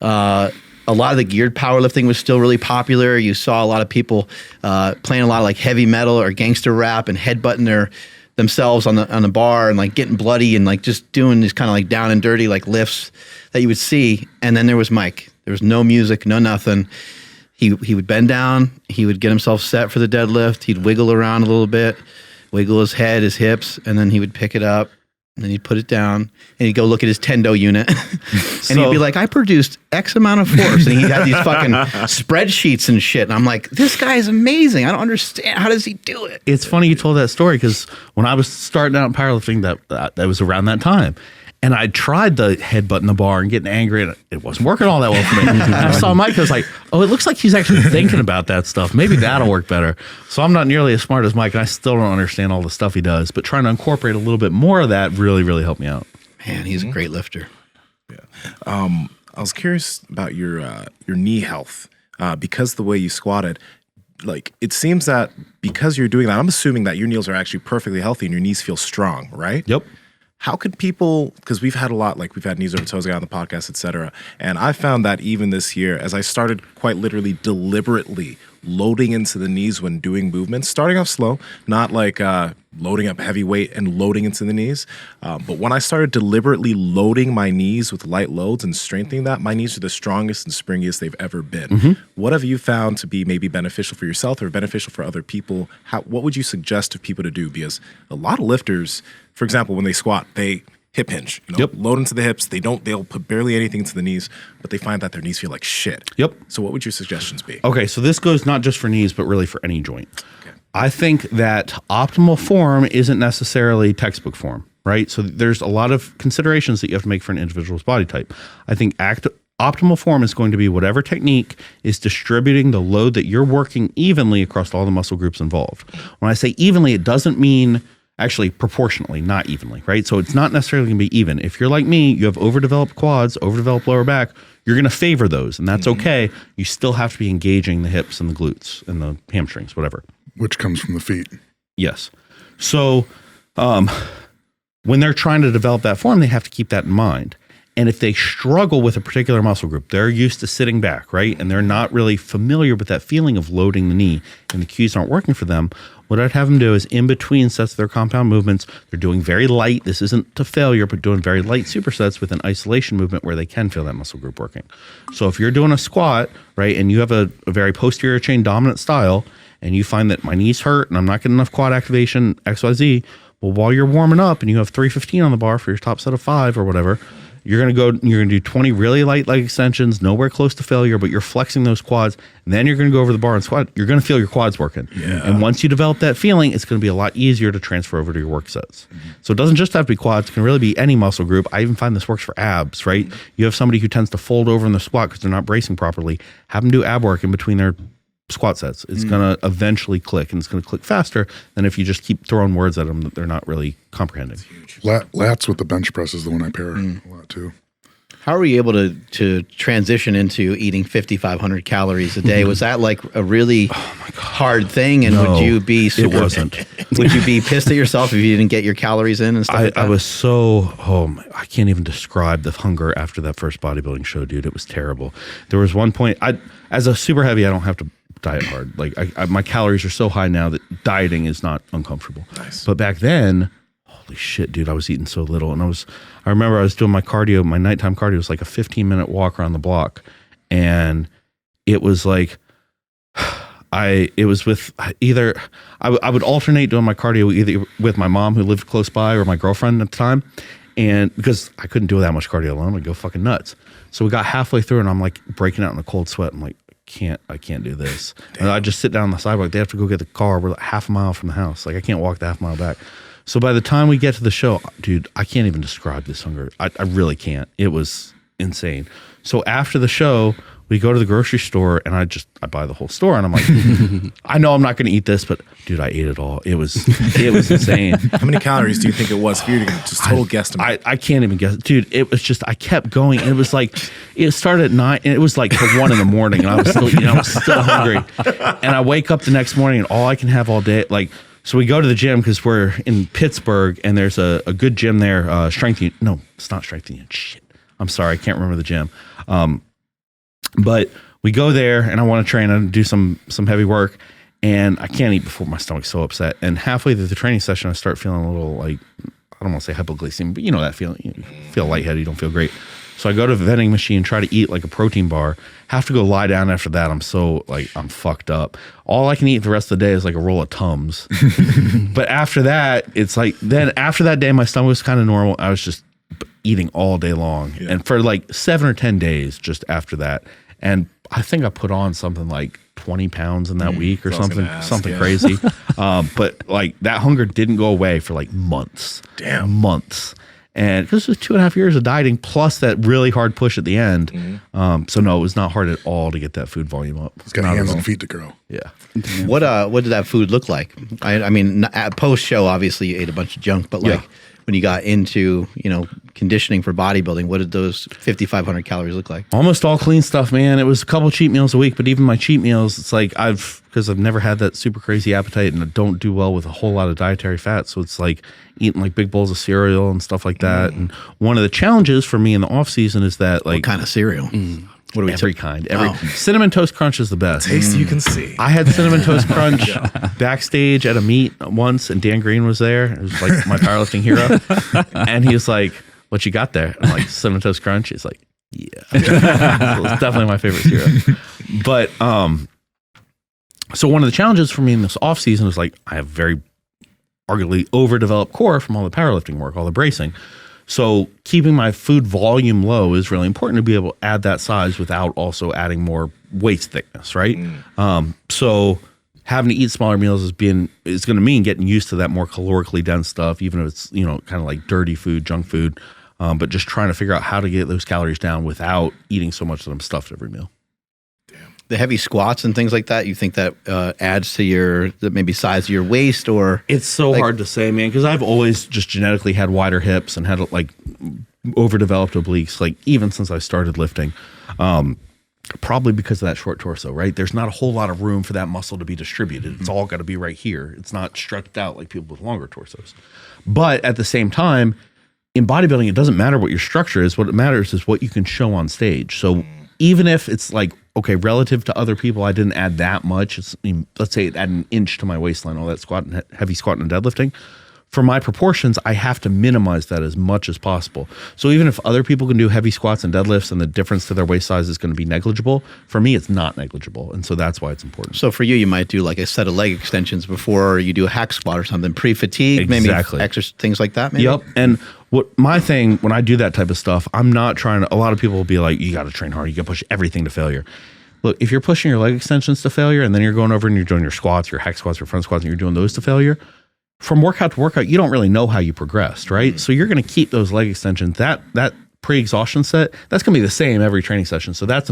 A lot of the geared powerlifting was still really popular. You saw a lot of people playing a lot of like heavy metal or gangster rap and headbutting themselves on the bar and like getting bloody and like just doing these kind of like down and dirty like lifts that you would see. And then there was Mike. There was no music, no nothing. He would bend down. He would get himself set for the deadlift. He'd wiggle around a little bit, wiggle his head, his hips, and then he would pick it up. And then he'd put it down, and he'd go look at his Tendo unit, and he'd be like, "I produced X amount of force," and he had these fucking spreadsheets and shit. And I'm like, "This guy is amazing. I don't understand. How does he do it?" It's funny you told that story, because when I was starting out in powerlifting, that was around that time. And I tried the headbutt in the bar and getting angry, and it wasn't working all that well for me. And I saw Mike, I was like, oh, it looks like he's actually thinking about that stuff. Maybe that'll work better. So I'm not nearly as smart as Mike, and I still don't understand all the stuff he does. But trying to incorporate a little bit more of that really, really helped me out. Man, he's a great lifter. Yeah. I was curious about your knee health, because the way you squatted. Like, it seems that because you're doing that, I'm assuming that your knees are actually perfectly healthy and your knees feel strong, right? Yep. How could people, because we've had a lot, like we've had Knees Over Toes guy on the podcast, et cetera. And I found that even this year, as I started quite literally deliberately loading into the knees when doing movements, starting off slow, not like loading up heavy weight and loading into the knees. But when I started deliberately loading my knees with light loads and strengthening that, my knees are the strongest and springiest they've ever been. What have you found to be maybe beneficial for yourself or beneficial for other people? What would you suggest to people to do? Because a lot of lifters, for example, when they squat, they hip hinge, load into the hips. They'll put barely anything into the knees, but they find that their knees feel like shit. Yep. So what would your suggestions be? Okay, so this goes not just for knees, but really for any joint. Okay. I think that optimal form isn't necessarily textbook form, right? So there's a lot of considerations that you have to make for an individual's body type. I think optimal form is going to be whatever technique is distributing the load that you're working evenly across all the muscle groups involved. When I say evenly, it doesn't mean actually proportionally, not evenly, right? So it's not necessarily going to be even. If you're like me, you have overdeveloped quads, overdeveloped lower back, you're going to favor those, and that's okay. You still have to be engaging the hips and the glutes and the hamstrings, whatever. Which comes from the feet. Yes. So when they're trying to develop that form, they have to keep that in mind. And if they struggle with a particular muscle group, they're used to sitting back, right? And they're not really familiar with that feeling of loading the knee, and the cues aren't working for them. What I'd have them do is in between sets of their compound movements, they're doing very light. This isn't to failure, but doing very light supersets with an isolation movement where they can feel that muscle group working. So if you're doing a squat, right, and you have a very posterior chain dominant style, and you find that my knees hurt and I'm not getting enough quad activation, XYZ, well, while you're warming up and you have 315 on the bar for your top set of 5 or whatever, you're going to do 20 really light leg extensions, nowhere close to failure, but you're flexing those quads. And then you're going to go over the bar and squat. You're going to feel your quads working. Yeah. And once you develop that feeling, it's going to be a lot easier to transfer over to your work sets. So it doesn't just have to be quads. It can really be any muscle group. I even find this works for abs, right? You have somebody who tends to fold over in the squat because they're not bracing properly. Have them do ab work in between their squat sets. It's going to eventually click, and it's going to click faster than if you just keep throwing words at them that they're not really comprehending. Lats with the bench press is the one I pair a lot too. How are you able to transition into eating 5,500 calories a day? Was that like a really hard thing? And would you be it wasn't. Would you be pissed at yourself if you didn't get your calories in and stuff like that? I was so I can't even describe the hunger after that first bodybuilding show, dude. It was terrible. There was one point, as a super heavy, I don't have to diet hard. Like my calories are so high now that dieting is not uncomfortable. Nice. But back then, holy shit, dude, I was eating so little. And I remember I was doing my cardio, my nighttime cardio was like a 15-minute walk around the block. And it was like, it was with either, I would alternate doing my cardio either with my mom who lived close by or my girlfriend at the time. And because I couldn't do that much cardio alone, I'd go fucking nuts. So we got halfway through and I'm like breaking out in a cold sweat. I'm like, I can't do this. And I just sit down on the sidewalk. They have to go get the car. We're like half a mile from the house. Like I can't walk the half mile back. So by the time we get to the show, dude, I can't even describe this hunger. I really can't. It was insane. So after the show, we go to the grocery store and I buy the whole store and I'm like, I know I'm not going to eat this, but dude, I ate it all. It was insane. How many calories do you think it was for you to just total guesstimate? I can't even guess, dude. It was just, I kept going. It was like, it started at 9 and it was like till 1 a.m. and I was still eating. I was still hungry. And I wake up the next morning and all I can have all day, like, so we go to the gym because we're in Pittsburgh and there's a good gym there. No, it's not Strength Union. Shit. I'm sorry. I can't remember the gym. But we go there and I want to train and do some heavy work and I can't eat before my stomach's so upset. And halfway through the training session, I start feeling a little like, I don't want to say hypoglycemia, but you know that feeling. You feel lightheaded, you don't feel great. So I go to the vending machine, try to eat like a protein bar, have to go lie down after that. I'm fucked up. All I can eat the rest of the day is like a roll of Tums. But after that, it's like, then after that day, my stomach was kind of normal. I was just eating all day long. Yeah. And for like 7 or 10 days just after that. And I think I put on something like 20 pounds in that week or something crazy. But like that hunger didn't go away for like months. Damn. Months. And because it was 2.5 years of dieting plus that really hard push at the end. So no, it was not hard at all to get that food volume up. It's got hands and feet to grow. Yeah. What did that food look like? I mean, at post show, obviously you ate a bunch of junk, but like when you got into, conditioning for bodybuilding, what did those 5,500 calories look like? Almost all clean stuff, man. It was a couple cheat meals a week, but even my cheat meals, it's like because I've never had that super crazy appetite and I don't do well with a whole lot of dietary fat. So it's like eating like big bowls of cereal and stuff like that. And one of the challenges for me in the off season is that like, what kind of cereal? What do we every kind? Cinnamon Toast Crunch is the best. Taste you can see. I had Cinnamon Toast Crunch backstage at a meet once, and Dan Green was there. It was like my powerlifting hero, and he was like, "What you got there?" I'm like, "Cinnamon Toast Crunch." He's like, "Yeah." So it's definitely my favorite cereal. But so one of the challenges for me in this off season is like I have very arguably overdeveloped core from all the powerlifting work, all the bracing. So keeping my food volume low is really important to be able to add that size without also adding more waist thickness, right? So having to eat smaller meals is going to mean getting used to that more calorically dense stuff, even if it's kind of like dirty food, junk food, but just trying to figure out how to get those calories down without eating so much that I'm stuffed every meal. The heavy squats and things like that, you think that adds to the maybe size of your waist, or? It's so hard to say, man, because I've always just genetically had wider hips and had like overdeveloped obliques, like even since I started lifting. Probably because of that short torso, right? There's not a whole lot of room for that muscle to be distributed. It's all got to be right here. It's not stretched out like people with longer torsos. But at the same time, in bodybuilding, it doesn't matter what your structure is. What matters is what you can show on stage. So even if it's like, okay, relative to other people, I didn't add that much. Let's say it added an inch to my waistline, all that heavy squatting and deadlifting. for my proportions, I have to minimize that as much as possible. So even if other people can do heavy squats and deadlifts and the difference to their waist size is going to be negligible, for me, it's not negligible. And so that's why it's important. So for you might do like a set of leg extensions before you do a hack squat or something, pre-fatigue, exactly. Maybe things like that. Maybe? Yep. And what my thing, when I do that type of stuff, I'm not trying to, a lot of people will be like, you got to train hard. You got to push everything to failure. Look, if you're pushing your leg extensions to failure and then you're going over and you're doing your squats, your hack squats, your front squats, and you're doing those to failure, from workout to workout, you don't really know how you progressed, right? Mm-hmm. So you're going to keep those leg extensions. That pre-exhaustion set, that's going to be the same every training session. So that's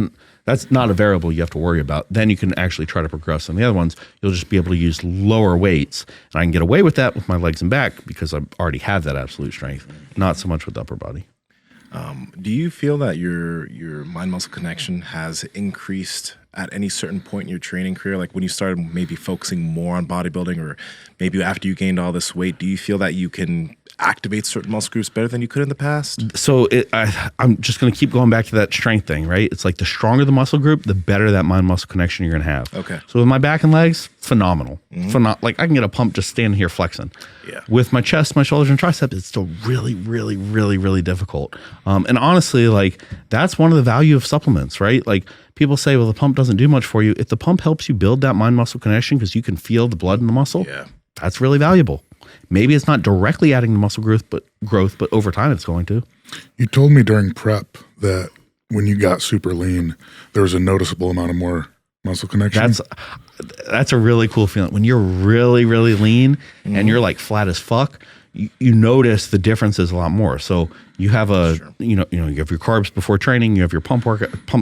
not a variable you have to worry about. Then you can actually try to progress. On the other ones, you'll just be able to use lower weights. And I can get away with that with my legs and back because I already have that absolute strength, not so much with the upper body. Do you feel that your mind-muscle connection has increased at any certain point in your training career? Like when you started maybe focusing more on bodybuilding, or maybe after you gained all this weight, do you feel that you can activate certain muscle groups better than you could in the past? So I'm just going to keep going back to that strength thing, right? It's like the stronger the muscle group, the better that mind-muscle connection you're going to have. Okay. So with my back and legs, phenomenal. Like I can get a pump just standing here flexing. Yeah. With my chest, my shoulders, and triceps, it's still really, really, really, really difficult. And honestly, like that's one of the value of supplements, right? Like people say, well, the pump doesn't do much for you. If the pump helps you build that mind-muscle connection because you can feel the blood in the muscle, that's really valuable. Maybe it's not directly adding to muscle growth, but over time it's going to. You told me during prep that when you got super lean, there was a noticeable amount of more muscle connection. That's a really cool feeling. When you're really, really lean and you're like flat as fuck, you notice the differences a lot more. So you have you have your carbs before training, you have your pump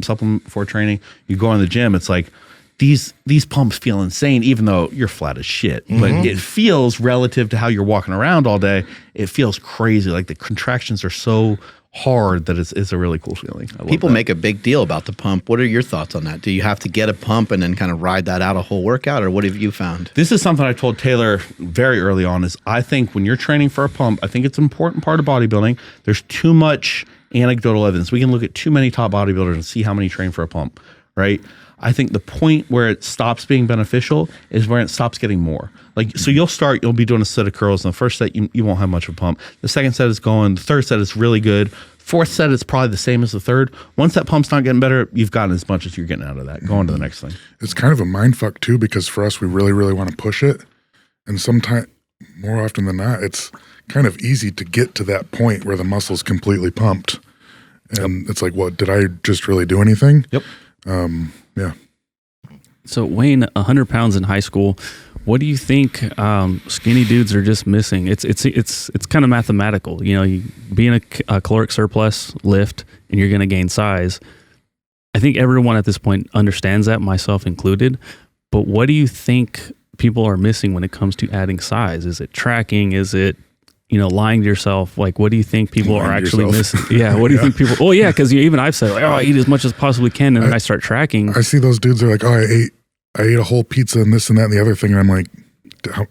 supplement before training, you go in the gym, it's like, these pumps feel insane, even though you're flat as shit. But it feels relative to how you're walking around all day. It feels crazy. Like the contractions are so hard that it's a really cool feeling. People make a big deal about the pump. What are your thoughts on that? Do you have to get a pump and then kind of ride that out a whole workout, or what have you found? This is something I told Taylor very early on. Is I think when you're training for a pump, I think it's an important part of bodybuilding. There's too much anecdotal evidence. We can look at too many top bodybuilders and see how many train for a pump, right? I think the point where it stops being beneficial is where it stops getting more. Like, so you'll be doing a set of curls. In the first set, you won't have much of a pump. The second set is going. The third set is really good. Fourth set is probably the same as the third. Once that pump's not getting better, you've gotten as much as you're getting out of that. Go on to the next thing. It's kind of a mind fuck too, because for us, we really, really want to push it. And sometimes, more often than not, it's kind of easy to get to that point where the muscle's completely pumped. And it's like, what, did I just really do anything? Yep. Yeah. So weighing 100 pounds in high school, what do you think skinny dudes are just missing? It's kind of mathematical. You know, you being a caloric surplus lift and you're going to gain size. I think everyone at this point understands that, myself included. But what do you think people are missing when it comes to adding size? Is it tracking? Is it, lying to yourself? Like, what do you think people are actually missing? Yeah. What do you think people? Oh, yeah. Because even I've said, like, I eat as much as possibly can, and then I start tracking. I see those dudes are like, I ate a whole pizza and this and that and the other thing, and I'm like, how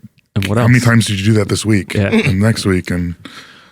many times did you do that this week and next week? And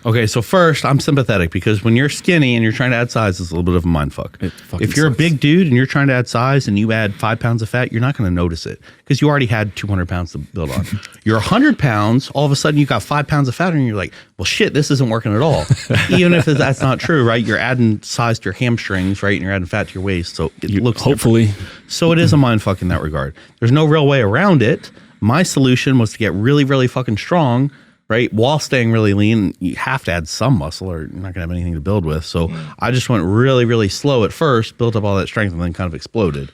okay, so first, I'm sympathetic because when you're skinny and you're trying to add size, it's a little bit of a mind fuck. If you're a big dude and you're trying to add size and you add 5 pounds of fat, you're not going to notice it because you already had 200 pounds to build on. You're 100 pounds, all of a sudden you got 5 pounds of fat and you're like, well, shit, this isn't working at all. Even if that's not true, right? You're adding size to your hamstrings, right? And you're adding fat to your waist. So it looks hopefully different. So it is a mind fuck in that regard. There's no real way around it. My solution was to get really, really fucking strong, right? While staying really lean. You have to add some muscle or you're not gonna have anything to build with. So I just went really, really slow at first, built up all that strength and then kind of exploded.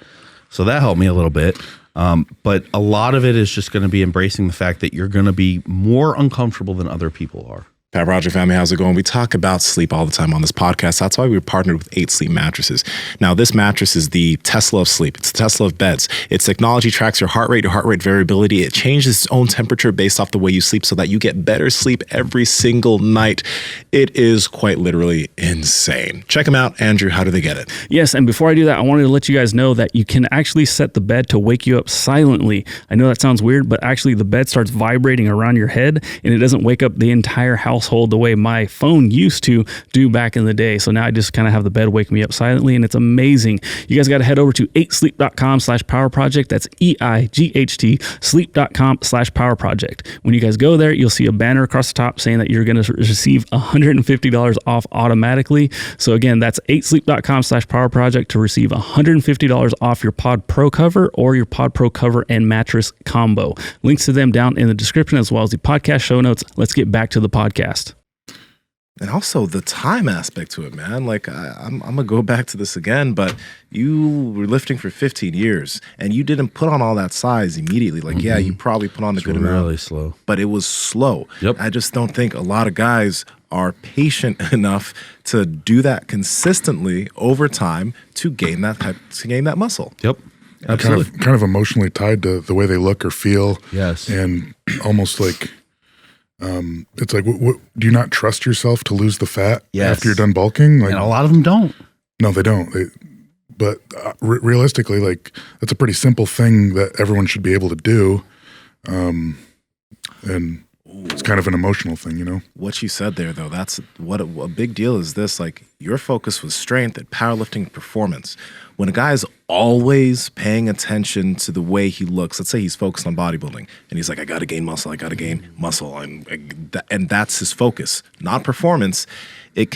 So that helped me a little bit. But a lot of it is just going to be embracing the fact that you're going to be more uncomfortable than other people are. Pat Roger family, how's it going? We talk about sleep all the time on this podcast. That's why we partnered with 8 Sleep mattresses. Now, this mattress is the Tesla of sleep. It's the Tesla of beds. Its technology tracks your heart rate variability. It changes its own temperature based off the way you sleep so that you get better sleep every single night. It is quite literally insane. Check them out. Andrew, how do they get it? Yes, and before I do that, I wanted to let you guys know that you can actually set the bed to wake you up silently. I know that sounds weird, but actually the bed starts vibrating around your head and it doesn't wake up the entire house household the way my phone used to do back in the day. So now I just kind of have the bed wake me up silently, and it's amazing. You guys got to head over to 8sleep.com/powerproject. That's EIGHT sleep.com/powerproject. When you guys go there, you'll see a banner across the top saying that you're going to receive $150 off automatically. So again, that's 8sleep.com/powerproject to receive $150 off your Pod Pro cover or your Pod Pro cover and mattress combo. Links to them down in the description as well as the podcast show notes. Let's get back to the podcast. And also the time aspect to it, man. Like I'm gonna go back to this again, but you were lifting for 15 years and you didn't put on all that size immediately. Like, yeah, you probably put on a good amount. Really slow. But it was slow. Yep. I just don't think a lot of guys are patient enough to do that consistently over time to gain that muscle. Yep. Absolutely. Kind of emotionally tied to the way they look or feel. Yes. And almost like, it's like, do you not trust yourself to lose the fat after you're done bulking? Like, and a lot of them don't. No, they don't. But realistically, like, that's a pretty simple thing that everyone should be able to do. And it's kind of an emotional thing, you know? What you said there, though, that's what a big deal is this. Like, your focus was strength and powerlifting performance. When a guy is always paying attention to the way he looks, let's say he's focused on bodybuilding, and he's like, I got to gain muscle, and that's his focus, not performance. That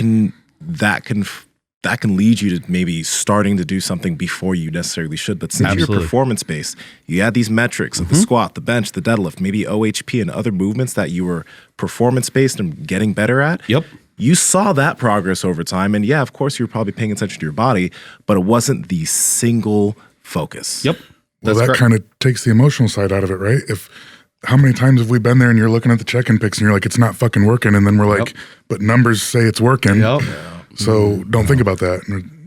can lead you to maybe starting to do something before you necessarily should. But since you're performance-based, you had these metrics of the squat, the bench, the deadlift, maybe OHP and other movements that you were performance-based and getting better at. Yep. You saw that progress over time. And yeah, of course, you were probably paying attention to your body, but it wasn't the single focus. Yep. Well, that kind of takes the emotional side out of it, right? How many times have we been there and you're looking at the check-in pics and you're like, it's not fucking working. And then we're like, but numbers say it's working. Yep. So don't think about that.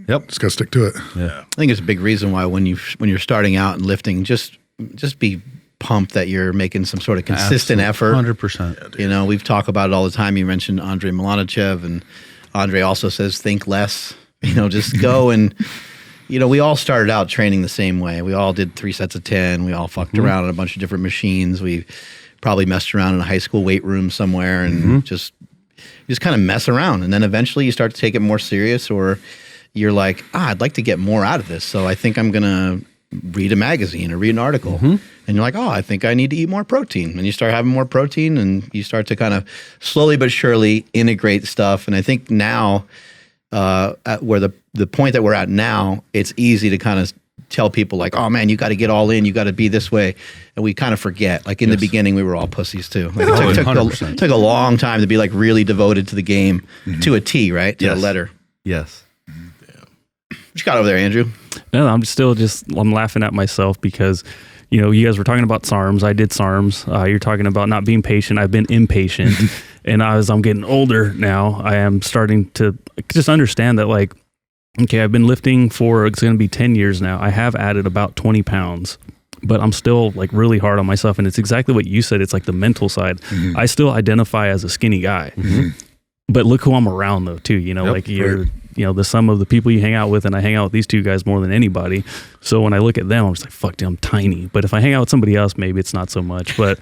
Yep. Just gotta stick to it. Yeah. I think it's a big reason why when you're starting out and lifting, just be pumped that you're making some sort of consistent effort. 100%. You know, we've talked about it all the time. You mentioned Andre Milanichev, and Andre also says, think less, you know, just go. And, you know, we all started out training the same way. We all did 3 sets of 10. We all fucked around on a bunch of different machines. We probably messed around in a high school weight room somewhere and just kind of mess around. And then eventually you start to take it more serious, or you're like, I'd like to get more out of this. So I think I'm going to read a magazine or read an article. And you're like, I think I need to eat more protein. And you start having more protein and you start to kind of slowly but surely integrate stuff. And I think now, at where the point that we're at now, it's easy to kind of tell people like, oh man, you got to get all in, you got to be this way. And we kind of forget, like in the beginning, we were all pussies too. Like it took a long time to be like really devoted to the game to a T, right? To a letter. Yes. What you got over there, Andrew? No, I'm laughing at myself because, you know, you guys were talking about SARMs. I did SARMs. You're talking about not being patient. I've been impatient. And as I'm getting older now, I am starting to just understand that, like, okay, I've been lifting for, it's going to be 10 years now. I have added about 20 pounds, but I'm still like really hard on myself. And it's exactly what you said. It's like the mental side. I still identify as a skinny guy, but look who I'm around though too. You know, like you're, you know, the sum of the people you hang out with, and I hang out with these two guys more than anybody. So when I look at them, I'm just like, fuck, dude, I'm tiny. But if I hang out with somebody else, maybe it's not so much. But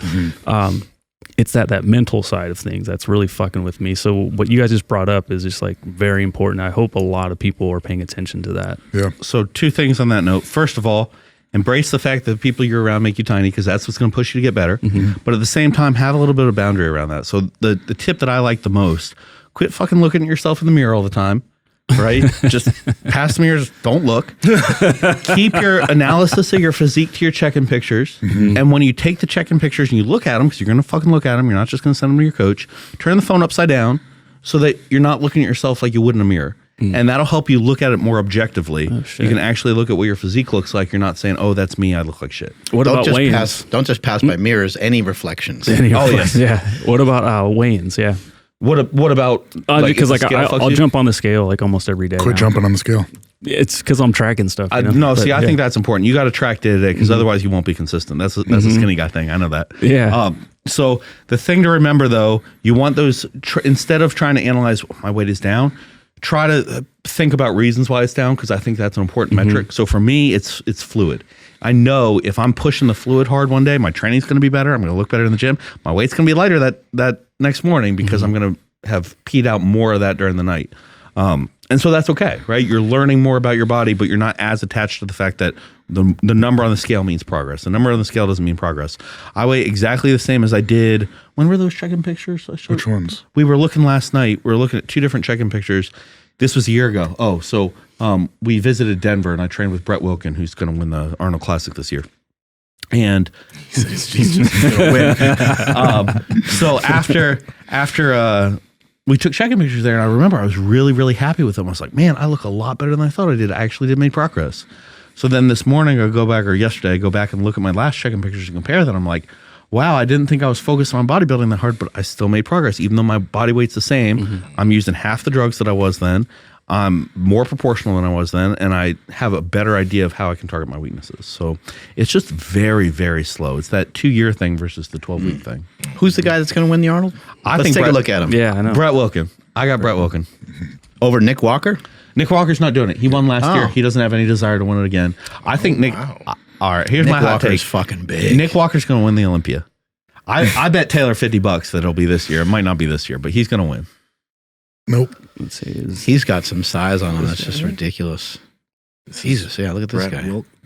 it's that mental side of things that's really fucking with me. So what you guys just brought up is just like very important. I hope a lot of people are paying attention to that. Yeah. So 2 things on that note. First of all, embrace the fact that the people you're around make you tiny, because that's what's going to push you to get better. But at the same time, have a little bit of boundary around that. So the tip that I like the most, quit fucking looking at yourself in the mirror all the time. Right? Just pass the mirrors, don't look. Keep your analysis of your physique to your check-in pictures. And when you take the check-in pictures and you look at them, because you're going to fucking look at them, you're not just going to send them to your coach, turn the phone upside down so that you're not looking at yourself like you would in a mirror. And that'll help you look at it more objectively. You can actually look at what your physique looks like. You're not saying, oh, that's me, I look like shit. What about weigh-ins? Don't just pass by mirrors, any reflections. Yes. Yeah. What about weigh-ins? Yeah. What about because like I'll jump on the scale like almost every day. Quit jumping on the scale. It's because I'm tracking stuff. You know? No, see, I think that's important. You got to track day to day, because otherwise you won't be consistent. That's a skinny guy thing. I know that. Yeah. So the thing to remember though, you want those instead of trying to analyze my weight is down, try to think about reasons why it's down, because I think that's an important metric. So for me, it's fluid. I know if I'm pushing the fluid hard one day, my training's going to be better. I'm going to look better in the gym. My weight's going to be lighter that next morning, because I'm going to have peed out more of that during the night. And so that's okay, right? You're learning more about your body, but you're not as attached to the fact that the number on the scale means progress. The number on the scale doesn't mean progress. I weigh exactly the same as I did. When were those check-in pictures? Which ones? We were looking last night. We were looking at 2 different check-in pictures. This was a year ago. Oh, so we visited Denver, and I trained with Brett Wilkin, who's going to win the Arnold Classic this year. And he's just gonna win. So after we took check-in pictures there, and I remember I was really, really happy with them. I was like, man, I look a lot better than I thought I did. I actually did make progress. So then this morning yesterday, I go back and look at my last check-in pictures and compare them. I'm like, wow, I didn't think I was focused on bodybuilding that hard, but I still made progress. Even though my body weight's the same, I'm using half the drugs that I was then. I'm more proportional than I was then, and I have a better idea of how I can target my weaknesses. So it's just very, very slow. It's that 2-year thing versus the 12-week thing. Who's the guy that's going to win the Arnold? Let's take a look at him. Yeah, I know. Brett Wilkin. I got Brett Wilkin. Over Nick Walker? Nick Walker's not doing it. He won last year. He doesn't have any desire to win it again. I think Nick. All right, here's Nick my hot Walker's take. fucking big. Nick Walker's going to win the Olympia. I bet Taylor $50 that it'll be this year. It might not be this year, but he's going to win. Nope. Let's see. He's got some size on him. That's just ridiculous. Jesus, yeah, look at this guy.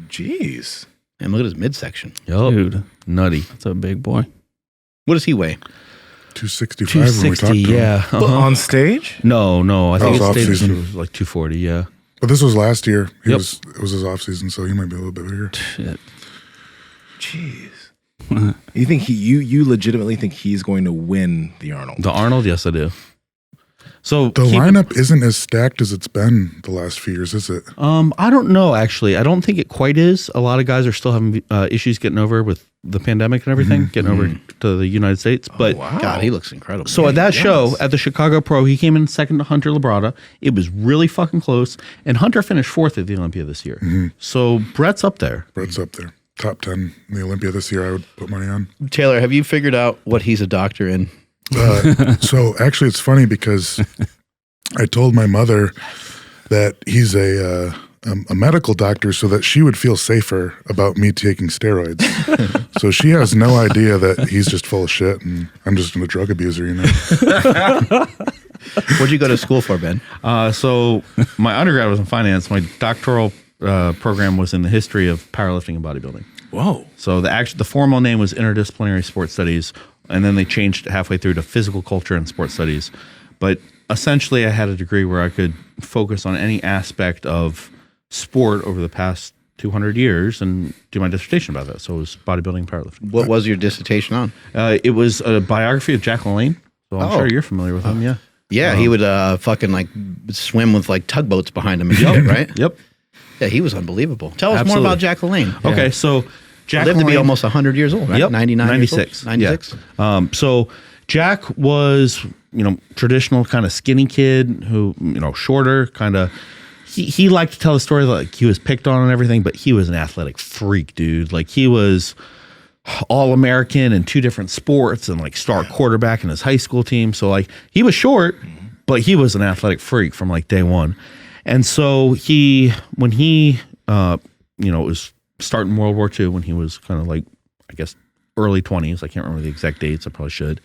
Jeez. And look at his midsection. Dude, Nutty. that's a big boy. What does he weigh? 265 when we talked 260, to him. yeah. On stage? No. I think That was it stayed off-season. like 240, yeah. But this was last year. Yep. It was his off season, so he might be a little bit bigger. Shit. Jeez. You think you legitimately think he's going to win the Arnold? The Arnold, yes, I do. So The lineup isn't as stacked as it's been the last few years, is it? I don't know, actually. I don't think it quite is. A lot of guys are still having issues getting over with the pandemic and everything, getting over to the United States. But wow. God, he looks incredible. so at that show, at the Chicago Pro, he came in second to Hunter Labrada. It was really fucking close. And Hunter finished 4th at the Olympia this year. So Brett's up there. Brett's up there. Top 10 in the Olympia this year, I would put money on. Taylor, have you figured out what he's a doctor in? So actually, it's funny because I told my mother that he's a medical doctor so that she would feel safer about me taking steroids. So she has no idea that he's just full of shit and I'm just a drug abuser, you know? What'd you go to school for, Ben? So my undergrad was in finance. My doctoral program was in the history of powerlifting and bodybuilding. Whoa. So the formal name was interdisciplinary sports studies, and then they changed it halfway through to physical culture and sports studies. But essentially, I had a degree where I could focus on any aspect of sport over the past 200 years and do my dissertation about that. So it was bodybuilding and powerlifting. What was your dissertation on? It was a biography of Jack LaLanne. So I'm sure you're familiar with him, yeah. Yeah, he would fucking like swim with like tugboats behind him and shit, right? Yep. Yeah, he was unbelievable. Tell us Absolutely. more about Jack LaLanne. Okay, so Jack Lived to be LaLanne- almost 100 years old, right? Yep. 99 96. 96. Yeah. So Jack was, traditional kind of skinny kid who, shorter, kind of. He liked to tell the story like he was picked on and everything, but he was an athletic freak, dude. Like he was All-American in 2 different sports and like star quarterback in his high school team. So like he was short, but he was an athletic freak from like day one. And so when he was starting World War II, when he was kind of like, I guess, early 20s, I can't remember the exact dates, I probably should.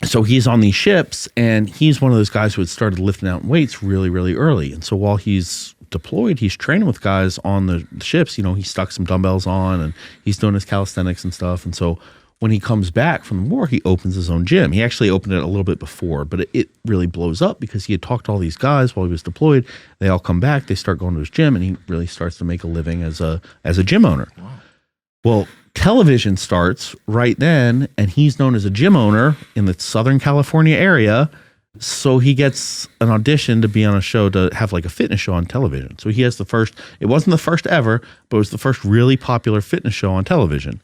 So he's on these ships, and he's one of those guys who had started lifting out weights really, really early. And so while he's deployed, he's training with guys on the ships. He stuck some dumbbells on, and he's doing his calisthenics and stuff. And so when he comes back from the war, he opens his own gym. He actually opened it a little bit before, but it really blows up because he had talked to all these guys while he was deployed. They all come back, they start going to his gym, and he really starts to make a living as a gym owner. Wow. Well, television starts right then, and he's known as a gym owner in the Southern California area. So he gets an audition to be on a show, to have like a fitness show on television. So he has it wasn't the first ever, but it was the first really popular fitness show on television.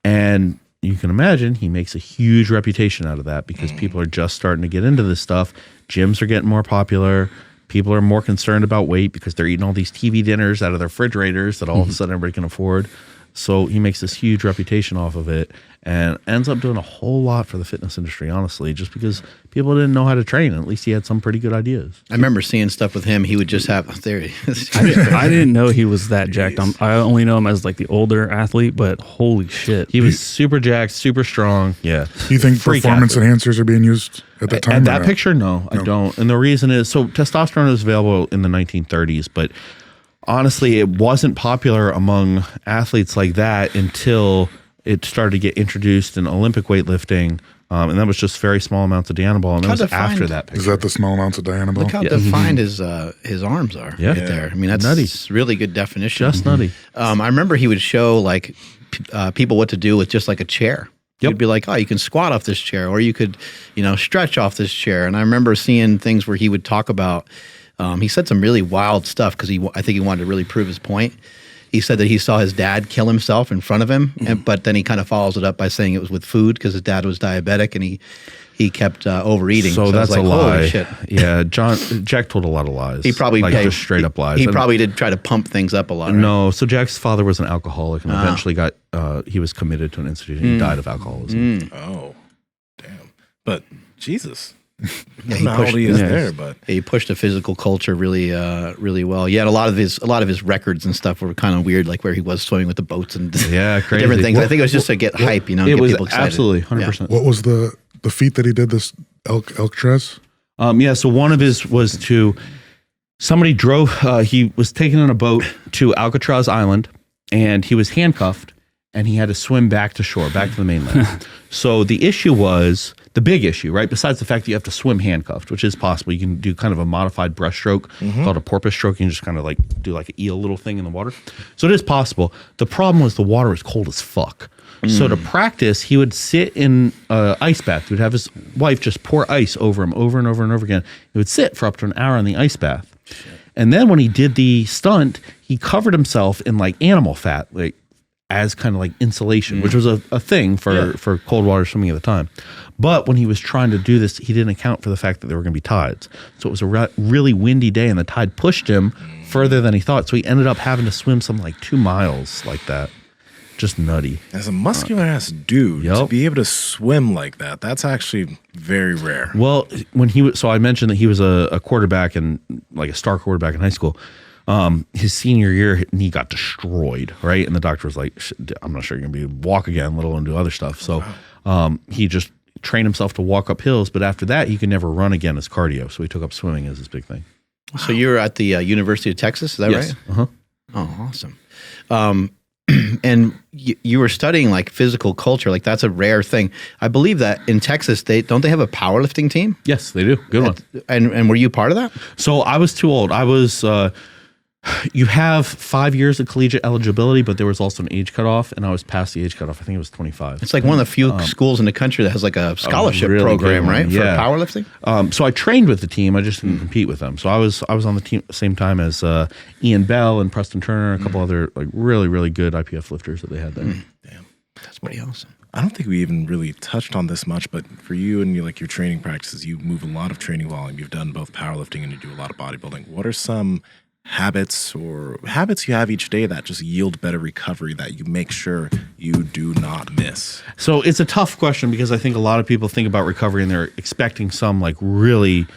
And you can imagine he makes a huge reputation out of that because people are just starting to get into this stuff. Gyms are getting more popular. People are more concerned about weight because they're eating all these TV dinners out of their refrigerators that all of a sudden everybody can afford. So he makes this huge reputation off of it and ends up doing a whole lot for the fitness industry, honestly, just because people didn't know how to train. At least he had some pretty good ideas. I remember seeing stuff with him. He would just have I didn't know he was that jacked. I only know him as like the older athlete, but holy shit. He was super jacked, super strong. Yeah. Do you think performance enhancers are being used at that time? At that picture, no, I don't. And the reason is, so testosterone was available in the 1930s, but honestly, it wasn't popular among athletes like that until it started to get introduced in Olympic weightlifting. And that was just very small amounts of Dianabol. And it was after that picture. Is that the small amounts of Dianabol? Look how defined his arms are right there. I mean, that's nutty. Really good definition. Just nutty. I remember he would show like people what to do with just like a chair. He'd be like, oh, you can squat off this chair, or you could, stretch off this chair. And I remember seeing things where he would talk about, he said some really wild stuff because I think he wanted to really prove his point. He said that he saw his dad kill himself in front of him, but then he kind of follows it up by saying it was with food because his dad was diabetic and he kept overeating. So that's like, a lie. Holy shit. Yeah, Jack told a lot of lies. He probably just straight up lies. He probably did try to pump things up a lot. Right? No, so Jack's father was an alcoholic and eventually he was committed to an institution. He died of alcoholism. Oh, damn! But Jesus. Yeah, how old he is there, but he pushed the physical culture really, really well. Yeah, a lot of his records and stuff were kind of weird, like where he was swimming with the boats and crazy. different things. I think it was just to get hype, get people excited. Absolutely 100%. What was the feat that he did? This Alcatraz? So one of his was somebody drove. He was taken on a boat to Alcatraz Island, and he was handcuffed, and he had to swim back to shore, back to the mainland. So the issue was, the big issue, right? Besides the fact that you have to swim handcuffed, which is possible. You can do kind of a modified breaststroke called a porpoise stroke. You can just kind of like do like an eel little thing in the water. So it is possible. The problem was the water was cold as fuck. So to practice, he would sit in an ice bath. He would have his wife just pour ice over him over and over and over again. He would sit for up to an hour in the ice bath. And then when he did the stunt, he covered himself in like animal fat, like as kind of like insulation, which was a thing for cold water swimming at the time. But when he was trying to do this, he didn't account for the fact that there were going to be tides. So it was a really windy day, and the tide pushed him further than he thought. So he ended up having to swim something like 2 miles like that. Just nutty. As a muscular ass dude, to be able to swim like that, that's actually very rare. Well, when so I mentioned that he was a quarterback and like a star quarterback in high school. His senior year, he got destroyed, right? And the doctor was like, I'm not sure you're going to be walk again, let alone do other stuff. So he just trained himself to walk up hills. But after that, he could never run again as cardio. So he took up swimming as his big thing. So you were at the University of Texas, is that right? Uh-huh. Oh, awesome. And you were studying like physical culture, like that's a rare thing. I believe that in Texas, don't they have a powerlifting team? Yes, they do. Good one. And were you part of that? So I was too old. I was, you have 5 years of collegiate eligibility, but there was also an age cutoff, and I was past the age cutoff. I think it was 25. It's like one of the few schools in the country that has like a scholarship really program, right? Yeah. For powerlifting? So I trained with the team. I just didn't compete with them. So I was on the team at the same time as Ian Bell and Preston Turner and a couple other like really, really good IPF lifters that they had there. Damn. That's pretty awesome. I don't think we even really touched on this much, but for you and your training practices, you move a lot of training volume. You've done both powerlifting and you do a lot of bodybuilding. What are some habits you have each day that just yield better recovery that you make sure you do not miss? So it's a tough question because I think a lot of people think about recovery and they're expecting some like really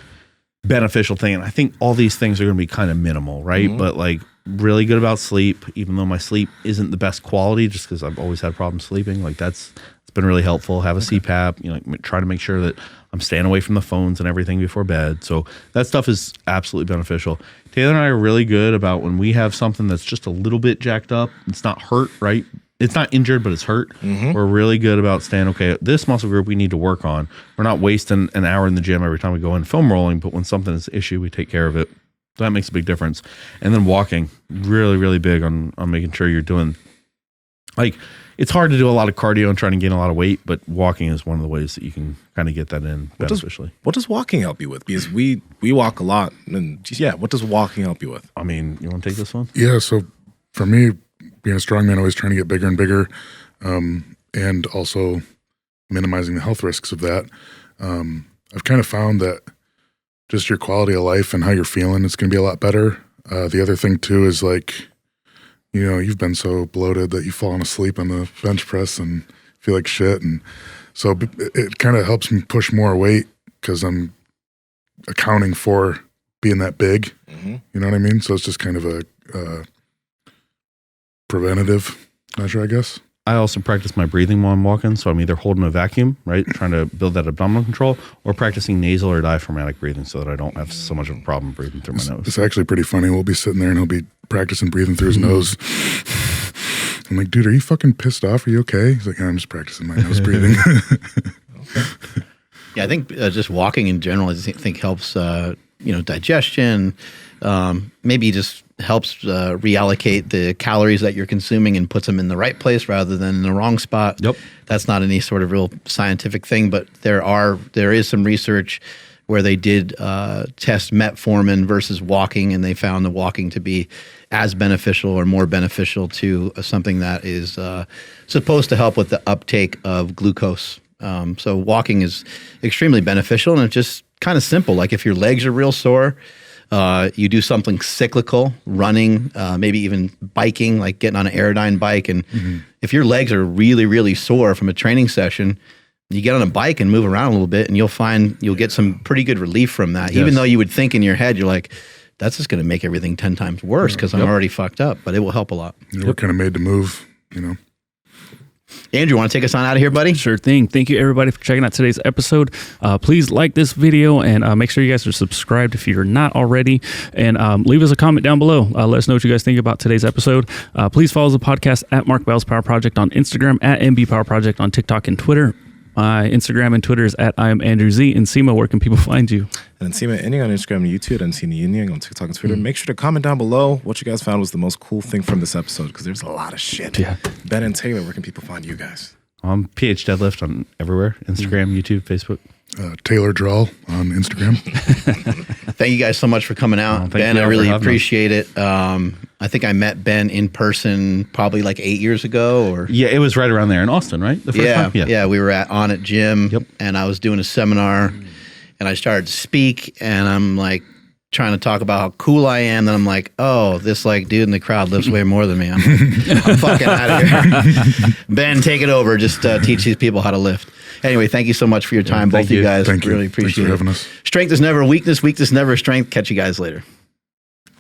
beneficial thing. And I think all these things are going to be kind of minimal, right? But like really good about sleep, even though my sleep isn't the best quality just because I've always had problems sleeping. Like it's been really helpful. Have a CPAP, try to make sure that I'm staying away from the phones and everything before bed. So that stuff is absolutely beneficial. Taylor and I are really good about when we have something that's just a little bit jacked up, it's not hurt, right? It's not injured, but it's hurt. We're really good about staying, okay, this muscle group we need to work on. We're not wasting an hour in the gym every time we go in foam rolling, but when something is an issue, we take care of it. So that makes a big difference. And then walking, really, really big on making sure you're doing, like, it's hard to do a lot of cardio and trying to gain a lot of weight, but walking is one of the ways that you can kind of get that in beneficially. What does walking help you with? Because we walk a lot, and what does walking help you with? I mean, you want to take this one? Yeah, so for me, being a strongman, always trying to get bigger and bigger, and also minimizing the health risks of that. I've kind of found that just your quality of life and how you're feeling is going to be a lot better. The other thing too is like you've been so bloated that you've fallen asleep on the bench press and feel like shit. And so it kind of helps me push more weight because I'm accounting for being that big. Mm-hmm. You know what I mean? So it's just kind of a preventative measure, I guess. I also practice my breathing while I'm walking. So I'm either holding a vacuum, right, trying to build that abdominal control, or practicing nasal or diaphragmatic breathing so that I don't have so much of a problem breathing through my nose. It's actually pretty funny. We'll be sitting there and he'll be practicing breathing through his nose. I'm like, dude, are you fucking pissed off? Are you okay? He's like, I'm just practicing my nose breathing. Yeah, I think just walking in general, I think helps, digestion. Maybe just helps reallocate the calories that you're consuming and puts them in the right place rather than in the wrong spot. Yep. That's not any sort of real scientific thing, but there is some research where they did test metformin versus walking, and they found the walking to be as beneficial or more beneficial to something that is supposed to help with the uptake of glucose. So walking is extremely beneficial, and it's just kind of simple. Like if your legs are real sore, you do something cyclical, running, maybe even biking, like getting on an Aerodyne bike. And if your legs are really, really sore from a training session, you get on a bike and move around a little bit, and you'll find you'll get some pretty good relief from that. Yes. Even though you would think in your head, you're like, that's just going to make everything 10 times worse because I'm already fucked up, but it will help a lot. We're kind of made to move, Andrew, want to take us on out of here, buddy? Sure thing. Thank you, everybody, for checking out today's episode. Please like this video and make sure you guys are subscribed if you're not already. And leave us a comment down below. Let us know what you guys think about today's episode. Please follow the podcast at Mark Bell's Power Project on Instagram, at MB Power Project on TikTok and Twitter. My Instagram and Twitter is at I am Andrew Z. And Nsima, where can people find you? And Nsima Inyang on Instagram and YouTube, and Nsima Inyang on TikTok and Twitter. Make sure to comment down below what you guys found was the most cool thing from this episode, because there's a lot of shit. Yeah. Ben and Taylor, where can people find you guys? I'm PH Deadlift on everywhere: Instagram, YouTube, Facebook. Taylor Drawl on Instagram. Thank you guys so much for coming out. Ben, I really appreciate it. I think I met Ben in person probably like 8 years ago. Or yeah, it was right around there in Austin, right? The first time? Yeah. We were on at gym, and I was doing a seminar, and I started to speak, and I'm like trying to talk about how cool I am. Then I'm like, oh, this like dude in the crowd lifts way more than me. I'm fucking out of here. Ben, take it over. Just teach these people how to lift. Anyway, thank you so much for your time, both of you guys. Thank you. Really appreciate it. Thanks for having us. Strength is never weakness. Weakness never strength. Catch you guys later.